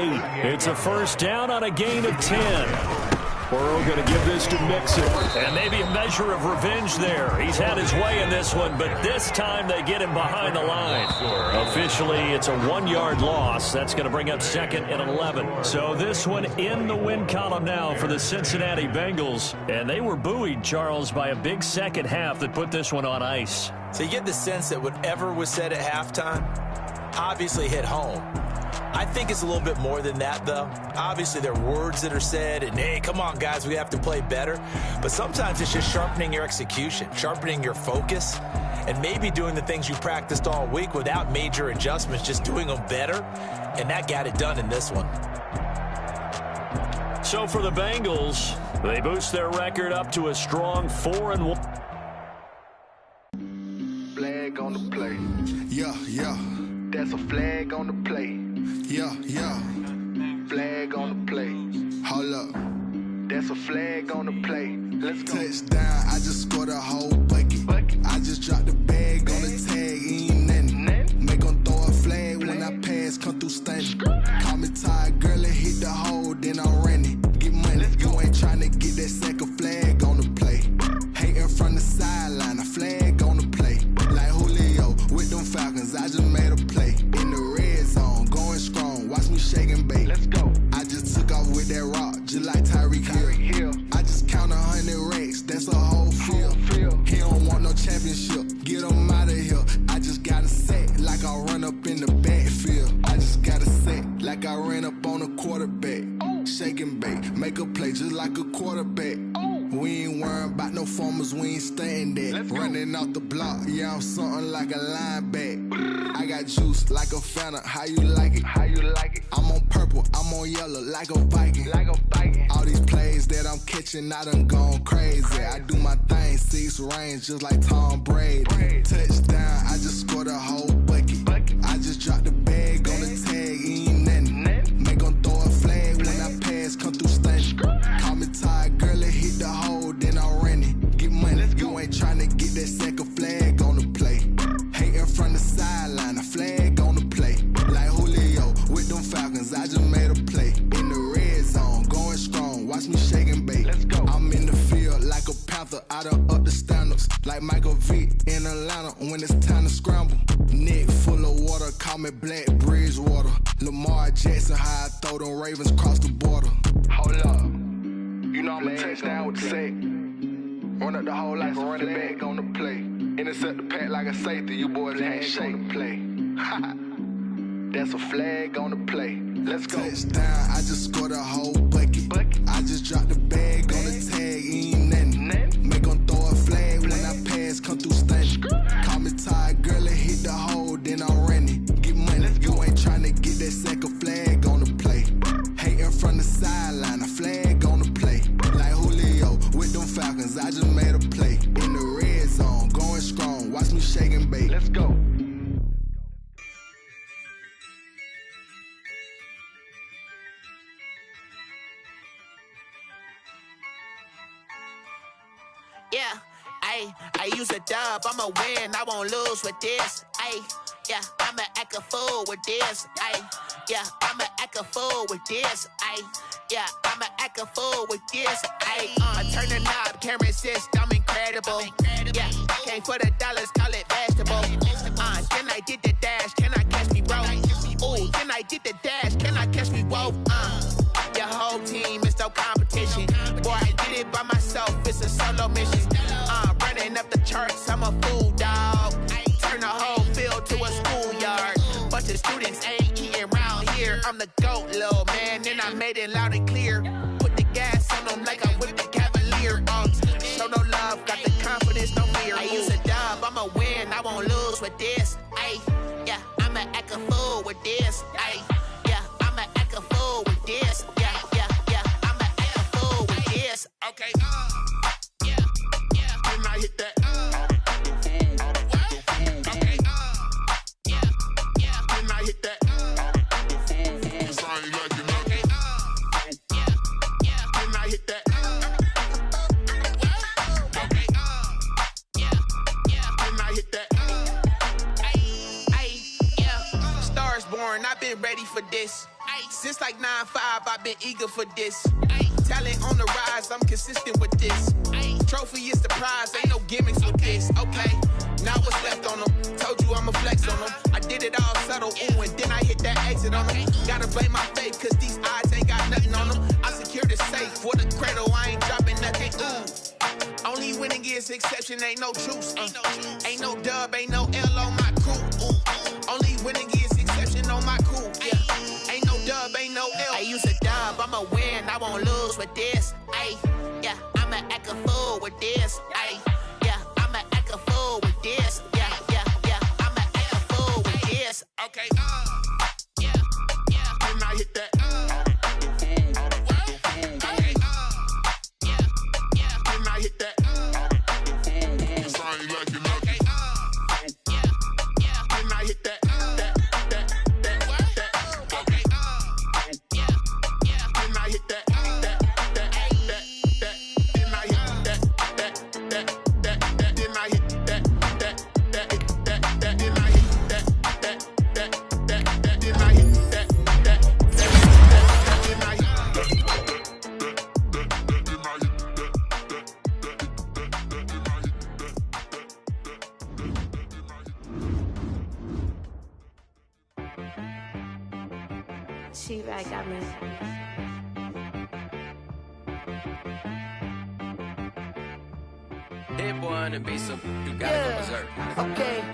It's a 1st down on a gain of 10. Burrow going to give this to Mixon. And maybe a measure of revenge there. He's had his way in this one, but this time they get him behind the line. Officially, it's a 1-yard loss. That's going to bring up 2nd and 11. So this one in the win column now for the Cincinnati Bengals. And they were buoyed, Charles, by a big 2nd half that put this one on ice. So you get the sense that whatever was said at halftime obviously hit home. I think it's a little bit more than that, though. Obviously, there are words that are said, and, hey, come on, guys, we have to play better. But sometimes it's just sharpening your execution, sharpening your focus, and maybe doing the things you practiced all week without major adjustments, just doing them better, and that got it done in this one. So for the Bengals, they boost their record up to a strong 4-1. Flag on the play. Yeah, yeah. That's a flag on the play. Yeah, yeah. Flag on the play. Hold up. That's a flag on the play. Let's go. Touchdown, I just scored a whole bucket. I just dropped the bag on the tag, ain't nothing. Make them throw a flag when I pass, come through stunning. Call me tired, girl, and hit the hole, then I'm running. Get money, you ain't tryna get that second flag on the play. Hating from the sideline, a flag on the play. Like Julio with them Falcons, I just made a play. In the red zone, going strong, watch me shake and bake. Let's go. I just took off with that rock, just like Tyreek Hill. I just count 100 racks, that's a whole field. He don't want no championship, get him out of here. I just got a set, like I run up in the backfield. I just got a set, like I ran up on a quarterback. Shake and bake, make a play just like a quarterback. We ain't worrying about no formers, we ain't staying there. Running off the block, yeah, I'm something like a linebacker. I got juice like a Fanta, how you like it? How you like it? I'm on purple, I'm on yellow, like a Viking. Like a Viking. All these plays that I'm catching, I done gone crazy. I do my thing, 6 range, just like Tom Brady. Touchdown, I just scored a whole bucket. I just dropped the bag on the tag, ain't nothing. Make them throw a flag when I pass, come through stunning. Call me tired, girl, and hit the hole, then I'm running. Get ain't tryna get that second flag on the play. Hating from the sideline, a flag on the play. Like Julio with them Falcons, I just made a play. In the red zone, going strong, watch me shake and bake. Let's go. I'm in the field like a Panther, I done up the standards. Like Michael Vick in Atlanta when it's time to scramble. Neck full of water, call me Black Bridgewater. Lamar Jackson, how I throw them Ravens cross the border. Hold up, you know I'm a touchdown with the sack. Run up the whole like a running back on the play. Intercept the pack like a safety, you boys ain't shake the play. That's a flag on the play. Let's go. Touchdown, I just scored a whole bucket. I just dropped the bag on the tag, ain't nothing. Make them throw a flag when I pass, come through stunning. Call me tired, girl, and hit the hole, then I'm running. Get money, you ain't tryna get that second flag on the play. Hating from the sideline, a flag on the play. Like Julio with them Falcons, I just made a play. In the red zone, going strong, watch me shake and bake. Let's go. Yeah, I use a dub, I'ma win, I won't lose with this. Yeah, I'ma act a fool with this. Yeah, I'ma act a fool with this. Yeah, I'ma act a fool with this. I turn the knob, camera assist, I'm incredible. Yeah, came for the dollars, call it vegetable. Then I did the dash, can I catch me, bro? Ooh, then I did the dash, can I catch me, whoa? Your whole team is no competition. Boy, I did it by myself, it's a solo mission. Running up the charts, I'm a fool, dog. Turn the whole field to a schoolyard. Bunch of students ain't eating round here. I'm the GOAT, little man, and I made it loud and clear. Put the gas on them like I whipped the Cavalier. Show no love, got the confidence, no fear. I use a dub, I'ma win, I won't lose with this. Yeah, I'ma act a fool with this. Yeah, I'ma act a fool with this. Yeah, I'ma act a fool with this. Okay, yeah, can I hit that? Okay, yeah, can I hit that? Cause I ain't like it, okay, yeah, can I hit that? Okay, yeah, can I hit that? Yeah, stars born, I've been ready for this. Since like 9-5, I've been eager for this. Talent on the rise, I'm consistent with this. Trophy is the prize, ain't no gimmicks with this. Okay, now what's left on them? Told you I'ma flex on them. I did it all subtle, ooh, and then I hit that exit on them. Gotta blame my faith, cause these odds ain't got nothing on them. I secured the safe for the cradle, I ain't dropping nothing, ooh. Only winning is exception, ain't no truce. Ain't no dub, ain't no L on my crew, ooh. Only winning is exception on my crew, yeah. Ain't no dub, ain't no L. I use a dub, I'ma win, I won't lose with this. Yeah, I'ma act a fool with this. Yeah, I'ma act a fool with this. Yeah, I'ma act a fool with this. Okay, yeah, can I hit that? Okay, yeah, can I hit that? Cause I ain't like it, okay, yeah, can I hit that? Okay, yeah, can I hit that? She-Rag got me. Hit boy on the beat, so you gotta go berserk. Okay.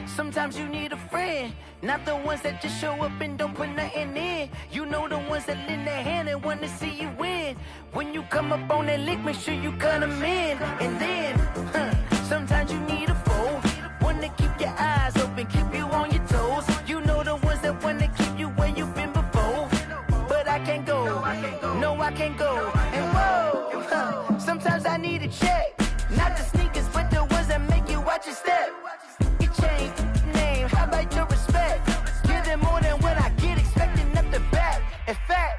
Sometimes you need a friend, not the ones that just show up and don't put nothing in. You know the ones that lend their hand and want to see you win. When you come up on that lick, make sure you cut them in. And then, sometimes you need a foe, one to keep your eyes open, keep you on your toes. You know the ones that want to keep you where you've been before. But I can't go, no I can't go. And whoa, sometimes I need a check. Not the sneakers, but the ones that make you watch your step. You change name, how about your respect? Give them more than what I get, expecting up the back. In fact,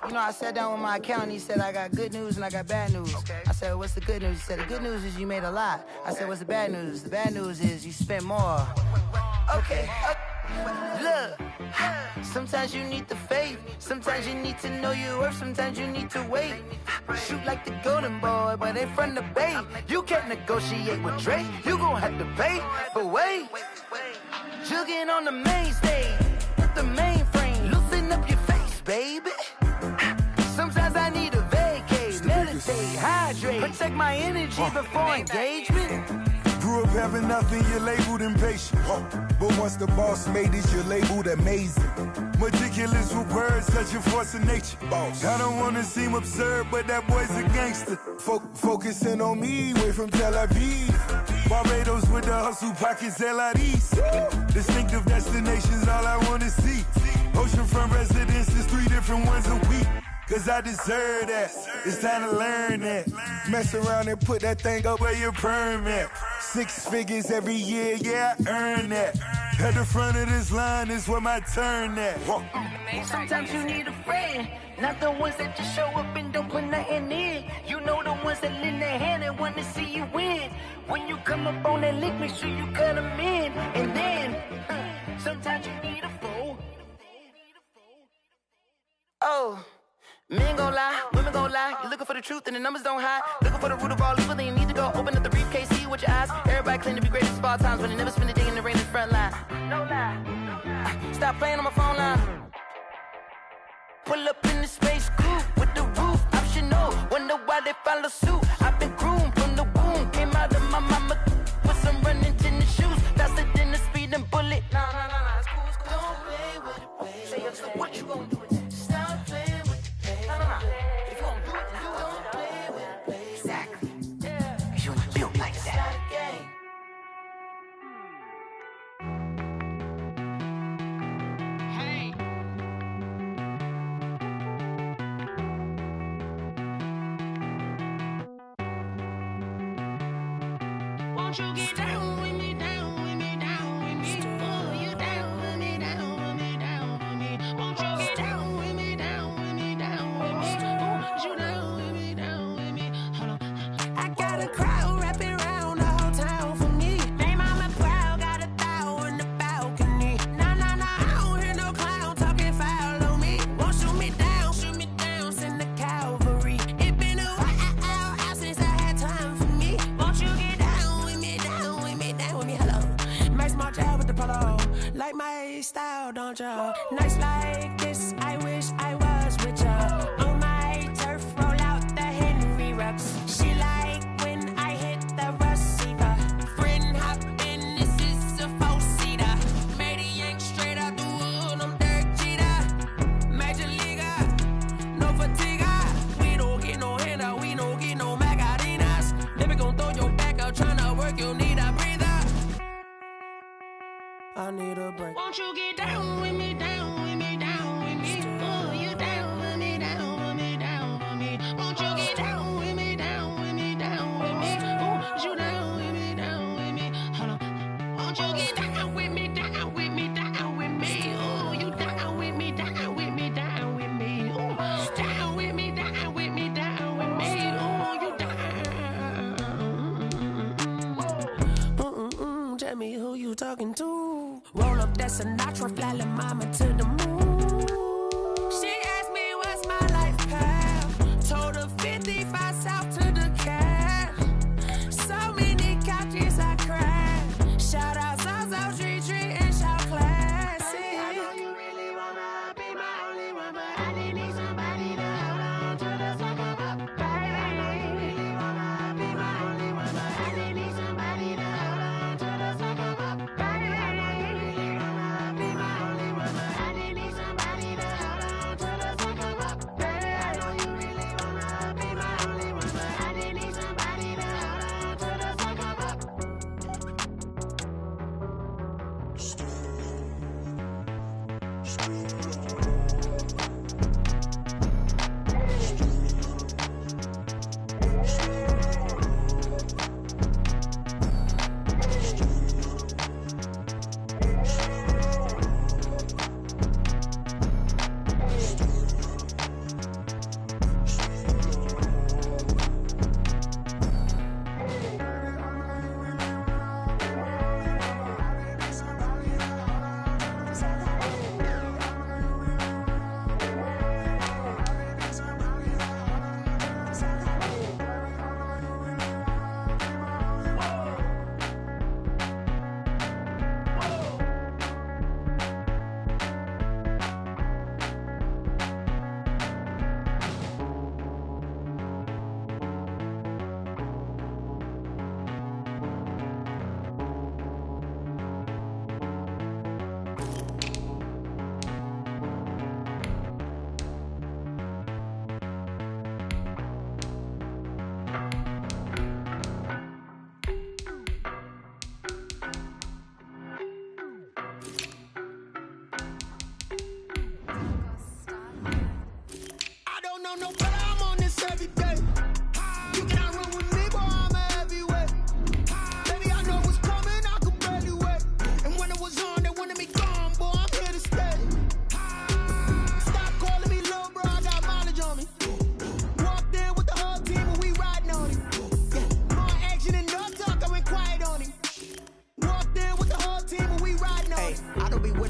you know, I sat down with my accountant, he said I got good news and I got bad news. I said, what's the good news? He said, the good news is you made a lot. I said, what's the bad news? The bad news is you spent more. Okay. Look, sometimes you need the faith. Sometimes you need to know your worth. Sometimes you need to wait. Shoot like the golden boy, but ain't from the bay. You can't negotiate with Drake. You gon' have to pay. But wait, jugging on the main stage, the mainframe. Loosen up your face, baby. Sometimes I need a vacate, meditate, hydrate, protect my energy before engagement. Grew up having nothing, you're labeled impatient. But once the boss made it, you're labeled amazing. Meticulous with words, such a force of nature. Boss. I don't wanna seem absurd, but that boy's a gangster. Focusing on me, way from Tel Aviv. Barbados with the hustle pockets, LIDs. Distinctive destinations, all I wanna see. Oceanfront residences, 3 different ones a week. Cause I deserve that, it's time to learn that. Mess around and put that thing up where your permit. 6 figures every year, yeah, I earn that. At the front of this line is where my turn at. Sometimes you need a friend, not the ones that just show up and don't put nothing in. You know the ones that lend their hand and want to see you win. When you come up on that lick, make sure you cut them in. And then, sometimes you need a fool. Oh. Men gon' lie, women gon' lie. You're looking for the truth and the numbers don't hide. Looking for the root of all evil, then you need to go open up the briefcase, see with your eyes. Everybody claim to be greatest of all times, but they never spend a day in the rain in the front line. No lie. Stop playing on my phone line. Pull up in the space coupe with the roof optional. Wonder why they follow suit. I've been groomed from the womb. Came out of my mama with some running tennis shoes. Faster than the speeding bullet. No, it's cool, it's cool. Don't play with it, baby. Say yo, so what you gon' do with it? Stop playing with it. If you gon' do it, then you don't play with it, baby. Exactly. Cause you ain't built like that. Hey. Won't you get down with me, down with me, down with me? Oh, you down with me, down with me, down with me. Won't you get down with me, down with me, down with me? Oh, you down with me, down with me? Hold on. I got a crowd wrapping around the whole town for me. They mama proud, got a thou on the balcony. Nah, I don't hear no clown talking foul on me. Won't shoot me down, send the cavalry. It been a while since I had time for me. Won't you get down with me, down with me, down with me? Hello. Nice small job with the polo. Like my style, don't ya? Nice like this, I wish I was with ya. On my turf, roll out the Henry Rux. She like when I hit the receiver. Friend hop in, this is a 4-seater. Made a yank straight out the wood, I'm Derek Jeter. Major leaguer, no fatigue. We don't get no handout, we don't get no Macarinas. Never gon' throw your back out, tryna work, you need a breather. I need a break. Won't you get down with me, down with me, down with me? Oh, you down with me, down with me, down with me? Won't you get down with me, down with me, down with me? Oh, you down with me, down with me? Hold on. Won't you get down with me, down with me, down with me? Oh, you down with me, down with me, down with me? Oh, down with me, down with me, down with me? Oh, you down. Tell me who you talking to. Roll up that Sinatra, fly la mama to the moon. She asked me what's my life path. Told her 55 south to the cat. So many couches I cried. Shout out South Street and shout classic. I know you really wanna be my only one, but I didn't need somebody to hold on to the sucker up. Baby, I know you really wanna be my only one, but I didn't need somebody to hold on to the sucker up. Baby, I know you really wanna be my only one, but I didn't need somebody.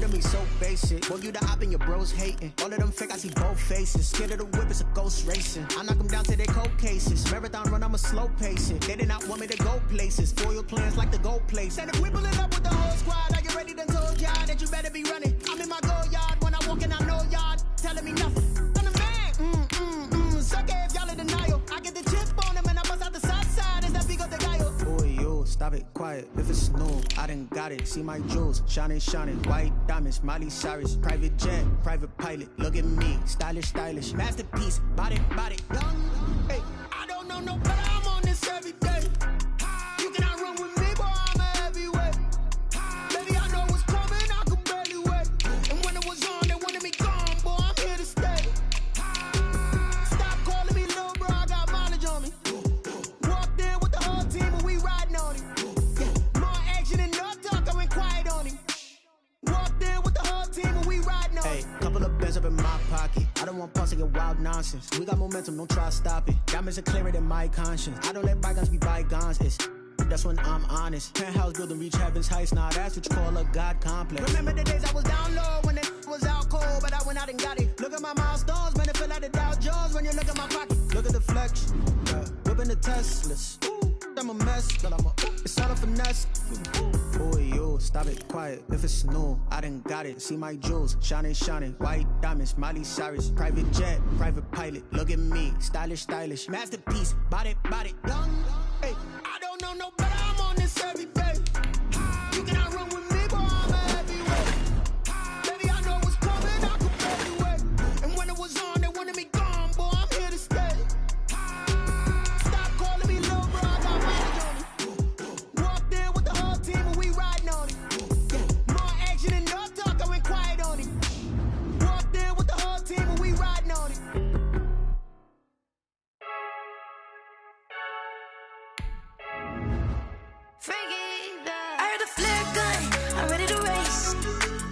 of me so basic. Boy, you the op and your bros hating. All of them fake, I see both faces. Scared of the whip, it's a ghost racing. I knock them down to their cold cases. Marathon run, I'm a slow pacing. They did not want me to go places. Foil plans like the gold place. And if we pull it up with the whole squad, are you ready to told y'all that you better be running? I'm in my go yard. When I walk in, I know y'all telling me nothing. I'm the man. Suck it if y'all in denial. I get the chip on them and I bust out the south side. Is that big of the guy? Boy, yo, stop it, quiet. If it's new, I done got it. See my jewels, shining, white diamonds, Miley Cyrus, private jet, private pilot. Look at me, stylish, masterpiece, body, young. Hey, I don't know no better. I'm on this every day. You cannot run with me, boy. I'm a heavyweight. Baby, I know what's coming. I could barely wait. And when it was on, they wanted me gone, boy. I'm here to stay. Stop calling me little bro. I got mileage on me. Walked in with the whole team, and we riding on him. More action and no talk. I went quiet on him. Walked in with the whole team, and we riding on him. Hey, couple of bands up in my pocket. I don't want pause to get wild nonsense. We got momentum, don't try to stop it. Diamonds are clearer than my conscience. I don't let bygones be bygones. That's when I'm honest. Penthouse building reach heaven's heights. Now that's what you call a God complex. Remember the days I was down low when it was out cold, but I went out and got it. Look at my milestones, man, it feel like the Dow Jones when you look at my pocket. Look at the flex, whipping the Teslas. I'm a mess, but it's all a finesse. Boy, yo, stop it, quiet. If it's new, I done got it. See my jewels, shining, white diamonds, Miley Cyrus, private jet, private pilot. Look at me, stylish, masterpiece, body, young. Hey, I don't know no better. I'm on this every day. You cannot run with me, boy. I'm a heavyweight. Baby, I know what's coming. I could barely wait. And when it was on, they wanted me gone, boy. I'm here to stay. Stop calling me little bro. I got mileage on me. Walked in with the whole team, and we riding on him. More action and no talk. I went quiet on him. Walked in with the whole team, and we riding on him. I heard a flare gun, I'm ready to race.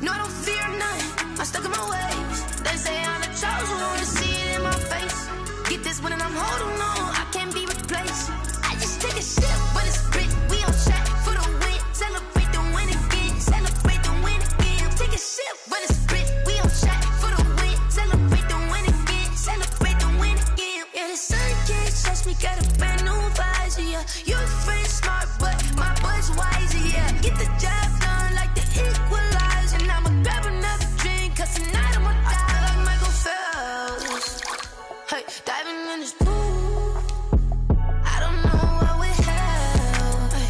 No, I don't fear none, I'm stuck in my ways. They say I'm the chosen one, see it in my face. Get this one and I'm holding on, I can't be replaced. I just take a sip, but it's grit. We on track for the win. Celebrate the win again, celebrate the win again. Take a sip, but it's grit. We on track for the win. Celebrate the win again, celebrate the win again. Yeah, the sun can't touch me, got a brand new visor. Yeah, you're friend smart, but my boy's wiser. Yeah, get the job done like the equalizer. Now I'ma grab another drink, cause tonight I'ma die like Michael Phelps. Hey, diving in this pool, I don't know what we have. Hey,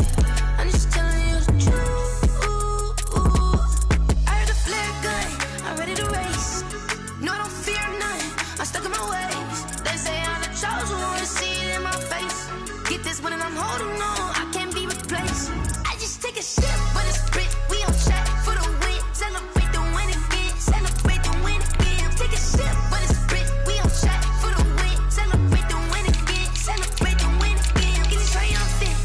I'm just telling you the truth. I heard a flare gun, I'm ready to race. No, I don't fear none, I'm stuck in my ways. They say I'm the chosen one, see it in my face. Get this one and I'm holding on, I can't be replaced. I just take a sip, but it's grit. We on track for the win. Celebrate the win again, celebrate the win again. Take a sip, but it's grit. We on track for the win. Celebrate the win again, celebrate the win again. Get it triumphant,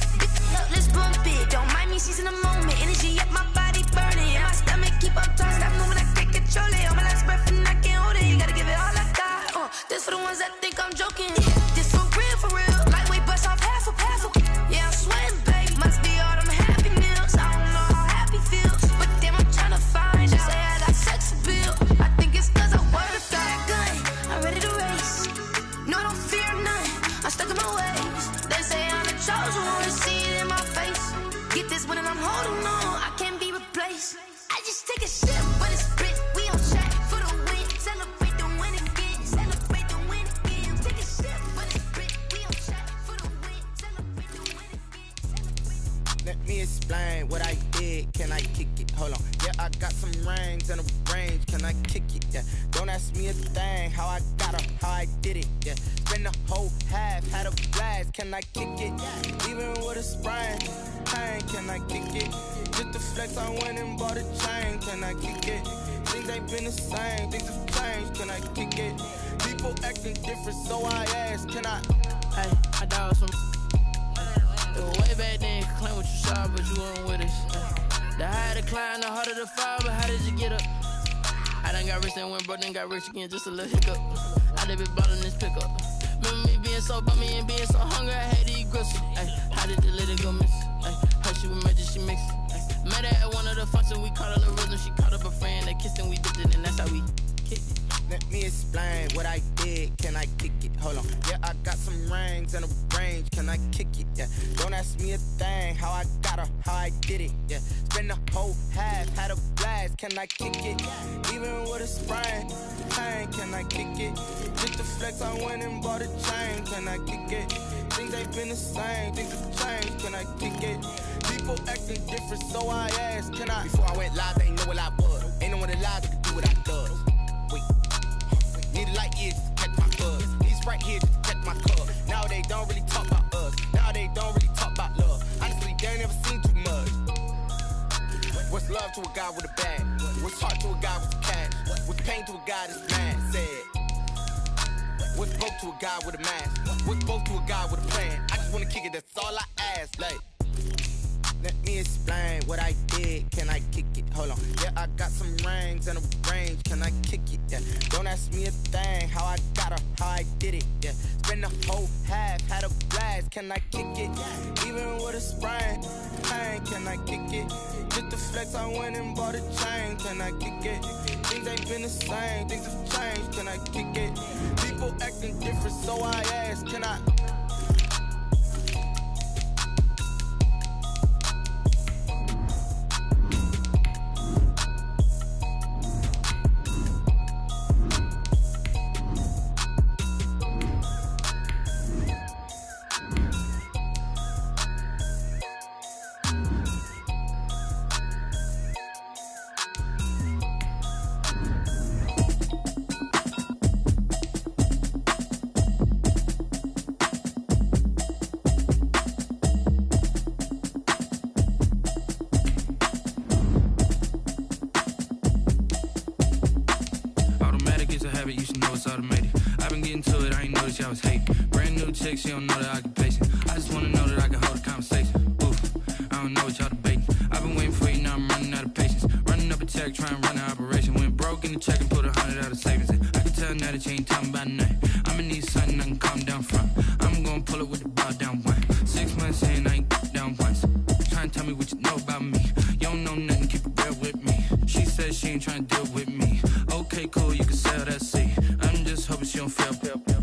up, let's bump it. Don't mind me seizing the moment. Energy up my body burning, and my stomach keep up tossed. Stop moving, I can't control it. On my last breath and I can't hold it. You gotta give it all I got. This for the ones that think I'm joking. This for real. Lightweight bust off half a. Yeah, I'm sweating, babe. Must be all them happy meals. I don't know how happy feels, but damn, I'm tryna find out. Say I got sex appeal. I think it's cause I wear the fire gun. I'm ready to race. No, I don't fear none. I'm stuck in my ways. They say I'm the chosen one, see it in my face. Get this one and I'm holding on, I can't be replaced. I just take a sip, but it's grit. We on track for the win. Celebrate the win again. Celebrate the win again. Take a sip, but it's grit. We on track for the win. Celebrate the win again. Let me explain what I did. Can I kick it? Hold on. Yeah, I got some rings and a range. Can I kick it? Yeah. Don't ask me a thing. How I got up, how I did it. Yeah. Spend the whole half, had a blast. Can I kick it? Even with a sprain, pain. Can I kick it? Just the flex, I went and bought a chain. Can I kick it? Things ain't been the same. Things have changed. Can I kick it? People acting different, so I ask. Can I? Hey, I dialed some. It was way back then, claim what you saw, but you weren't with us. The higher the climb, the harder the fall, but how did you get up? I done got rich and went broke, then got rich again, just a little hiccup. I done been ballin' this pickup. Remember me being so bummy and being so hungry, I had to eat gristle. Ay, how did the little go miss? Ay, how she was magic, she mixed. Met her at one of the functions, we caught her the rhythm, she caught up a friend that thing, how I got her, how I did it, yeah. Spend the whole half, had a blast, can I kick it? Even with a sprain, pain, can I kick it? Just to flex, I went and bought a chain, can I kick it? Things ain't been the same, things have changed, can I kick it? People acting different, so I asked, can I? Before I went live, they ain't know what I was. Ain't no one alive that could do what I does. Wait, need a light here just to catch my buzz. Need Sprite here just to catch my cup. Now they don't really talk about us. Now they don't really talk about love. Honestly, they ain't never seen too much. What's love to a guy with a bag? What's heart to a guy with a cash? What's pain to a guy that's mad? Said. What's broke to a guy with a mask? What's broke to a guy with a plan? I just wanna kick it, that's all I ask. Like, let me explain what I did. Can I kick it? Hold on. Yeah, I got some rings and a range. Can I kick it? Yeah. Don't ask me a thing. How I got her, how I did it. Yeah. Spend the whole half, had a blast. Can I kick it? Even with a sprain, pain. Can I kick it? Just to flex, I went and bought a chain. Can I kick it? Things ain't been the same. Things have changed. Can I kick it? People acting different, so I ask. Can I? You should know it's automated. I've been getting to it, I ain't noticed y'all was hating. Brand new chick, she don't know the occupation. I just wanna know that I can hold a conversation. Oof, I don't know what y'all debating. I've been waiting for you, now I'm running out of patience. Running up a check, trying to run an operation. Went broke in the check and put 100 out of savings in. I can tell now that you ain't talking about nothing. I'ma need something I can calm down from. I'm gonna pull it with the bar down one. 6 months in, I ain't down once. Trying to tell me what you know about me. You don't know nothing, keep it real with me. She said she ain't trying to deal with me. Okay, cool, you can sell that seat. I'm just hoping she don't fail.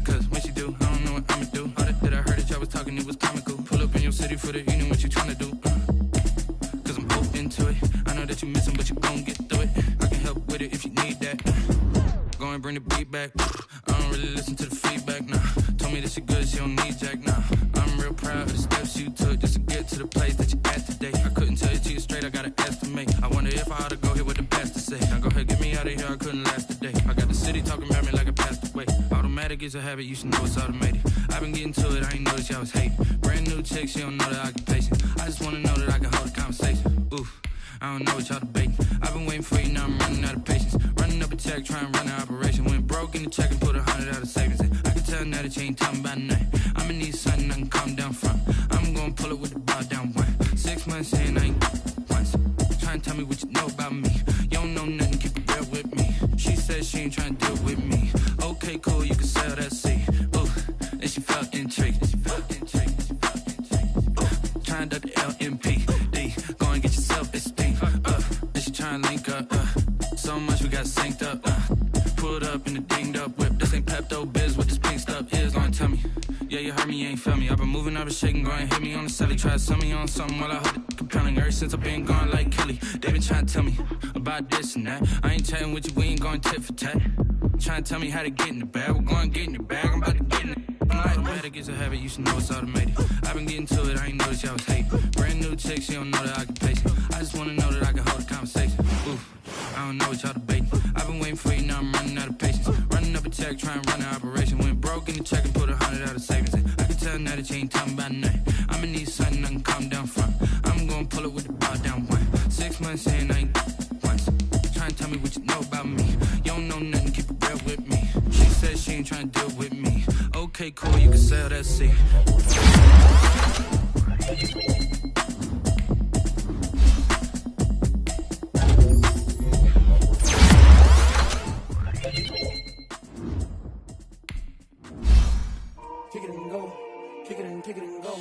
Cause when she do, I don't know what I'ma do. All that I heard that y'all was talking, it was comical. Pull up in your city for the evening, what you trying to do? Cause I'm open to it. I know that you missing, but you gon' get through it. I can help with it if you need that. Go and bring the beat back. I don't really listen to the feedback, nah. Told me that she good, she don't need jack, nah. I'm real proud of the steps you took just to get to the place that you at today. I couldn't tell you to you straight, I gotta estimate. I wonder if I ought to go here with the best to say. Now go ahead, get me out of here, I couldn't last a day. I got the city talking about me like I passed away. Automatic is a habit, you should know it's automated. I've been getting to it, I ain't noticed y'all was hating. Brand new chick, she don't know the occupation. I just wanna know that I can hold a conversation. Oof, I don't know what y'all debating. I've been waiting for you, now I'm running out of patience. Running up a check, trying to run an operation. Went broke in the check and put 100 out of savings in. I can tell now that you ain't talking about nothing. I'ma need something I can calm down from. I'm gonna pull it with the bar down one. 6 months in, I ain't once. Trying to tell me what you know about me. You don't know nothing, keep it real with me. She said she ain't trying to deal with me. Okay, cool, you can sell that seat. Ooh, and she felt intrigued. Trying to the LMPD. Go and get yourself esteem. And she trying to link up. So much we got synced up. Pulled up in the dinged up whip. This ain't Pepto Biz, what this pink stuff is. Gonna tell me. Yeah, you heard me, you ain't felt me. I've been moving, I've been shaking, go and hit me on the celly. Try to sell me on something while I hold it compelling. Ever since I've been gone like Kelly, they been trying to tell me about this and that. I ain't chatting with you, we ain't going tit for tat. Trying to tell me how to get in the bag. We're going to get in the bag, I'm about to get in it. Automatic is a habit, you should know it's automated. I've been getting to it, I ain't noticed y'all was hating. Brand new chick, she don't know the occupation. I just wanna know that I can hold a conversation. Oof, I don't know what y'all debating. I've been waiting for you, now I'm running out of patience. Running up a check, trying to run an operation. Went broke in the check and put 100 out of savings in. I can tell now that you ain't talking about nothing. I'ma need something I can calm down from. I'm gonna pull it with the bar down one. 6 months in, I ain't once. Trying to tell me what you know about me. You don't know nothing, keep it real with me. She said she ain't trying to deal with me. Okay, cool, you can sell that seat. Kick it and go, kick it and go.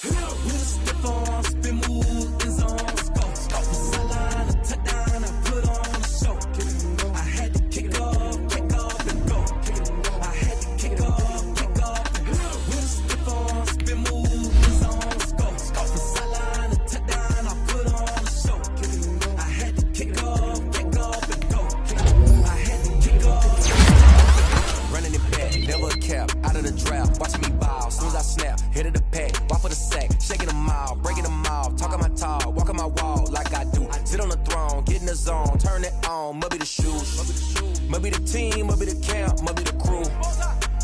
With a step on, spin move, is on, let's go. Sideline, a touchdown, I put on a show. I had to kick off and go. I had to kick off and go. With a step on, spin move, is on, let's go. throne, get in the zone, turn it on, must be the shoes. Must be the team, must be the camp, must be the crew.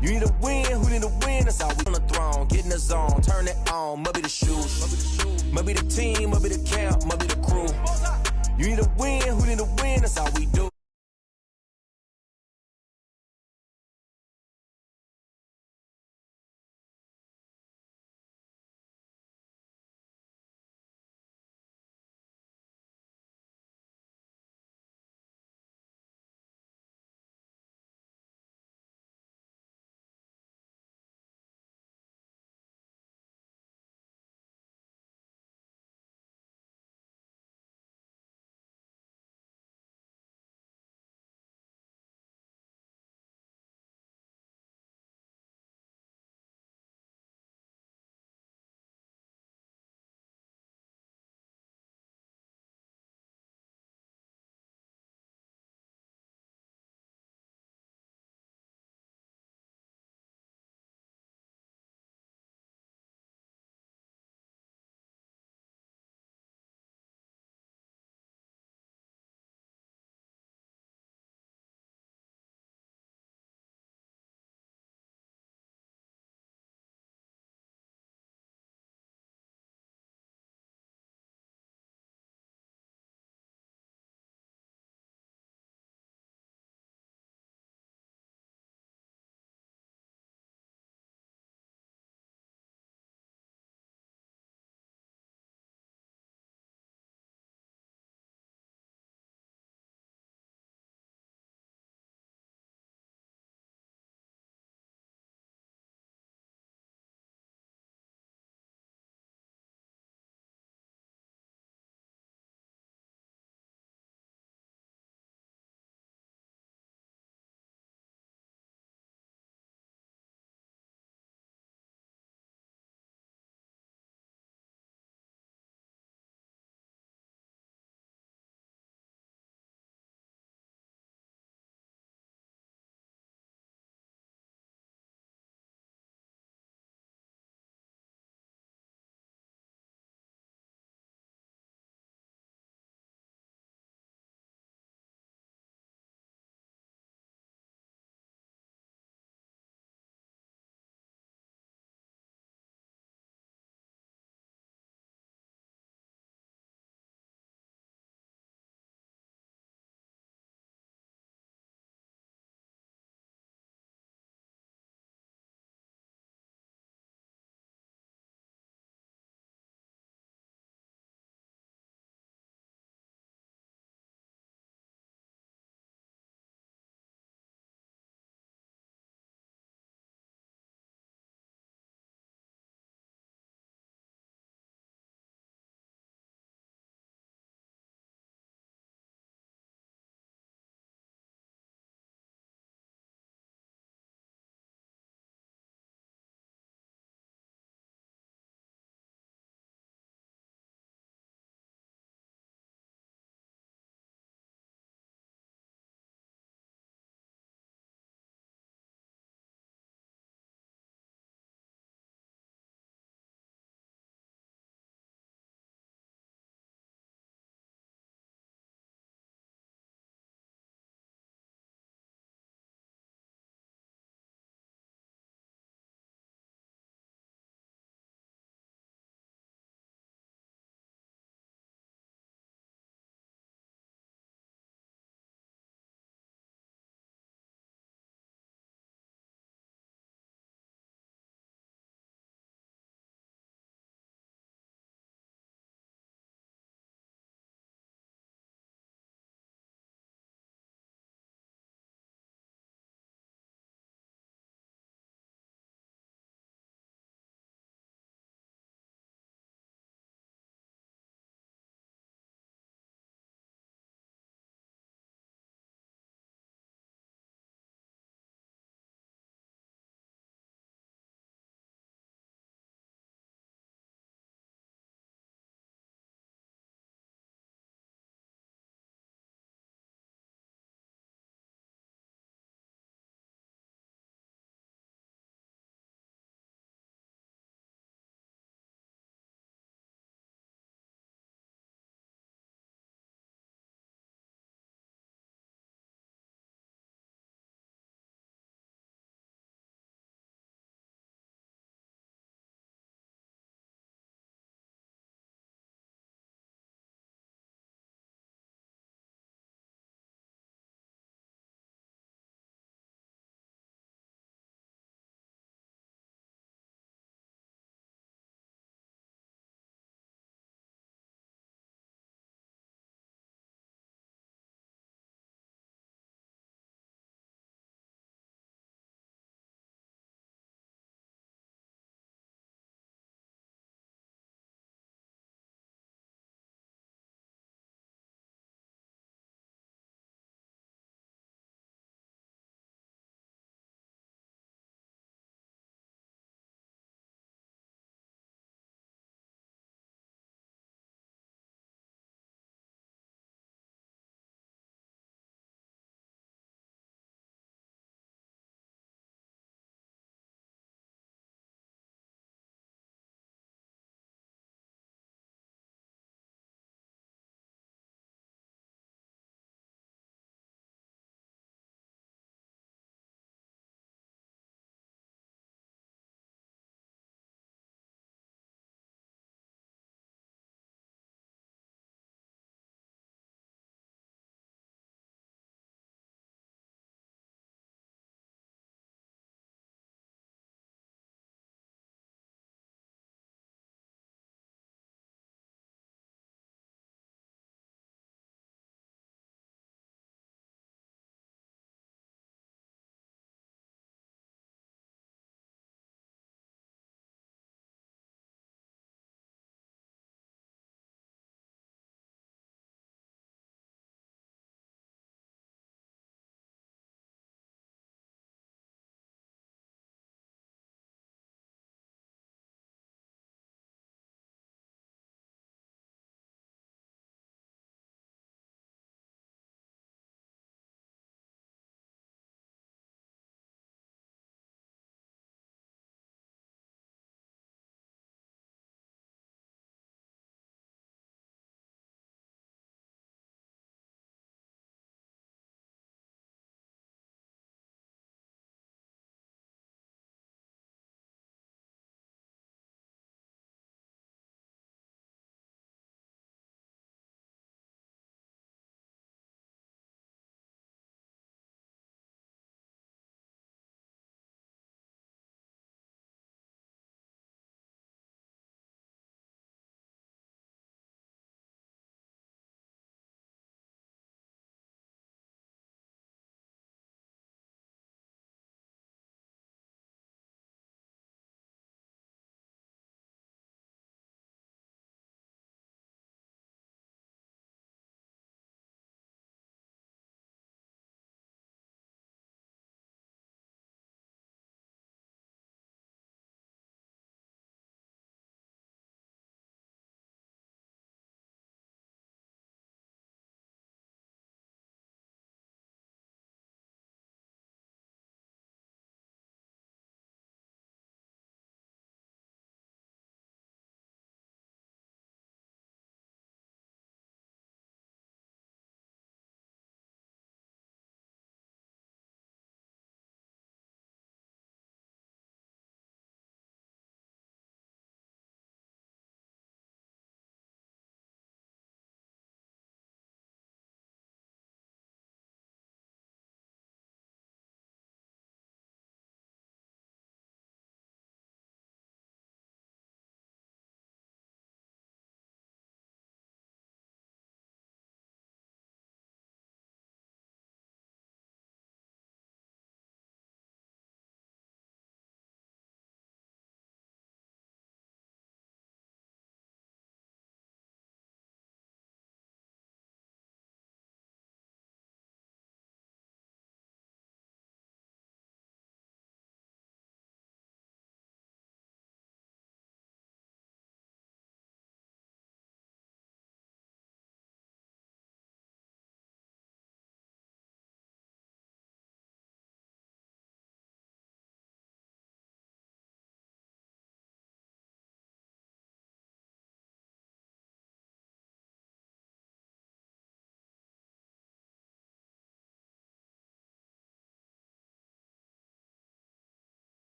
You need a win, who need a win? That's how we on the throne, get in the zone, turn it on, must be the shoes. Must be the team, must be the camp, must be the crew. You need a win, who need a win? That's how we do.